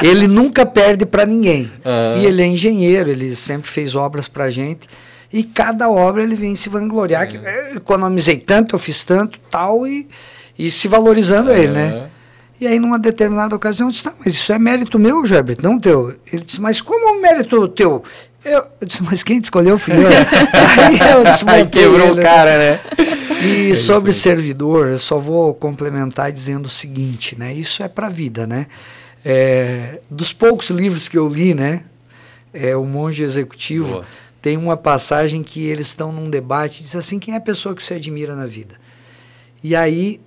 ele nunca perde para ninguém. E ele é engenheiro, ele sempre fez obras pra gente. E cada obra ele vem se vangloriar, que eu economizei tanto, eu fiz tanto, tal, e se valorizando ele, né? E aí, numa determinada ocasião, eu disse, mas isso é mérito meu, Gerbert, não teu. Ele disse, mas como mérito teu? Eu disse, mas quem te escolheu fui eu. Aí eu desmontei. Aí quebrou o cara, né? E sobre servidor, eu só vou complementar dizendo o seguinte, né? Isso é pra vida, né? Dos poucos livros que eu li, né? O Monge Executivo. tem uma passagem que eles estão num debate, diz assim, quem é a pessoa que você admira na vida? E aí,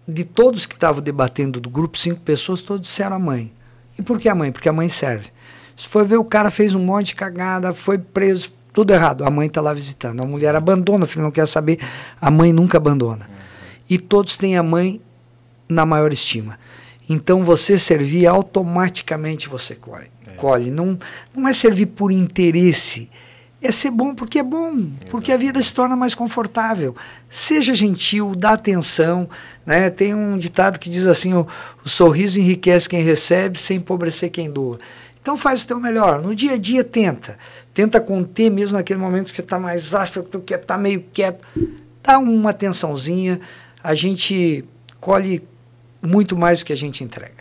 de todos que estavam debatendo do grupo, 5 pessoas, todos disseram a mãe. E por que a mãe? Porque a mãe serve. Se for ver, o cara fez um monte de cagada, foi preso, tudo errado. A mãe está lá visitando. A mulher abandona, o filho não quer saber. A mãe nunca abandona. E todos têm a mãe na maior estima. Então, você servir, automaticamente você colhe. Não é servir por interesse. É ser bom porque é bom, porque a vida se torna mais confortável. Seja gentil, dá atenção, né? Tem um ditado que diz assim, o sorriso enriquece quem recebe, sem empobrecer quem doa. Então faz o teu melhor, no dia a dia tenta conter mesmo naquele momento que você está mais áspero, que tu quer estar meio quieto, dá uma atençãozinha, a gente colhe muito mais do que a gente entrega.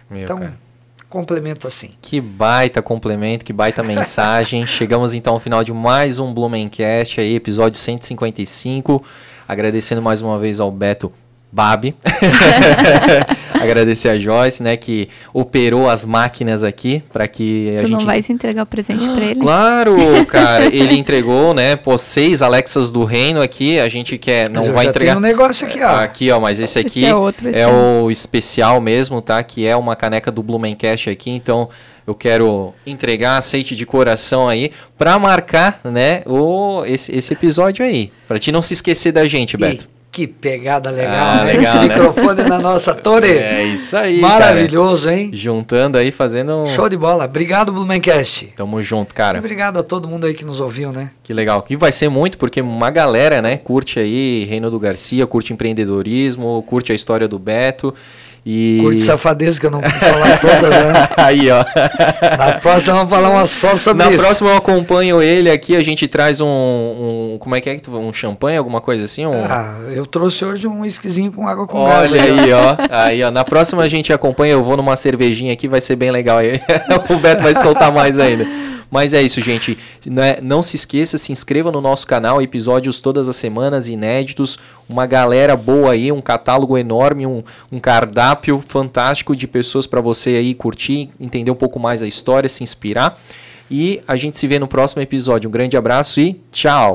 Complemento assim. Que baita complemento, que baita mensagem. Chegamos então ao final de mais um Blumencast aí, episódio 155. Agradecendo mais uma vez ao Beto Babi. Agradecer a Joyce, né, que operou as máquinas aqui para que a gente... Tu não vai se entregar o presente para ele? Claro, cara, ele entregou, né, 6 Alexas do Reino aqui, a gente quer, não vai entregar... Tem um negócio aqui, ó. Aqui, ó, mas esse aqui é o especial mesmo, tá, que é uma caneca do Blumencast aqui, então eu quero entregar, aceite de coração aí, para marcar, né, esse episódio aí, para ti não se esquecer da gente, Beto. Que pegada legal, né? Legal, esse microfone na nossa torre. É isso aí, maravilhoso, cara. Hein? Juntando aí, fazendo... Show de bola. Obrigado, Blumencast. Tamo junto, cara. E obrigado a todo mundo aí que nos ouviu, né? Que legal. E vai ser muito, porque uma galera, né, curte aí Reino do Garcia, curte empreendedorismo, curte a história do Beto. E... curte safadeza, que eu não pude falar todas, né? Aí, ó. Na próxima vamos falar uma só sobre isso. Na próxima eu acompanho ele aqui, a gente traz como é que é? Um champanhe, alguma coisa assim? Eu trouxe hoje um whiskyzinho com água com gás. Olha aí, ó. Aí, ó. Na próxima a gente acompanha, eu vou numa cervejinha aqui, vai ser bem legal aí. O Beto vai soltar mais ainda. Mas é isso, gente. Não se esqueça, se inscreva no nosso canal, episódios todas as semanas, inéditos, uma galera boa aí, um catálogo enorme, um cardápio fantástico de pessoas para você aí curtir, entender um pouco mais a história, se inspirar. E a gente se vê no próximo episódio. Um grande abraço e tchau!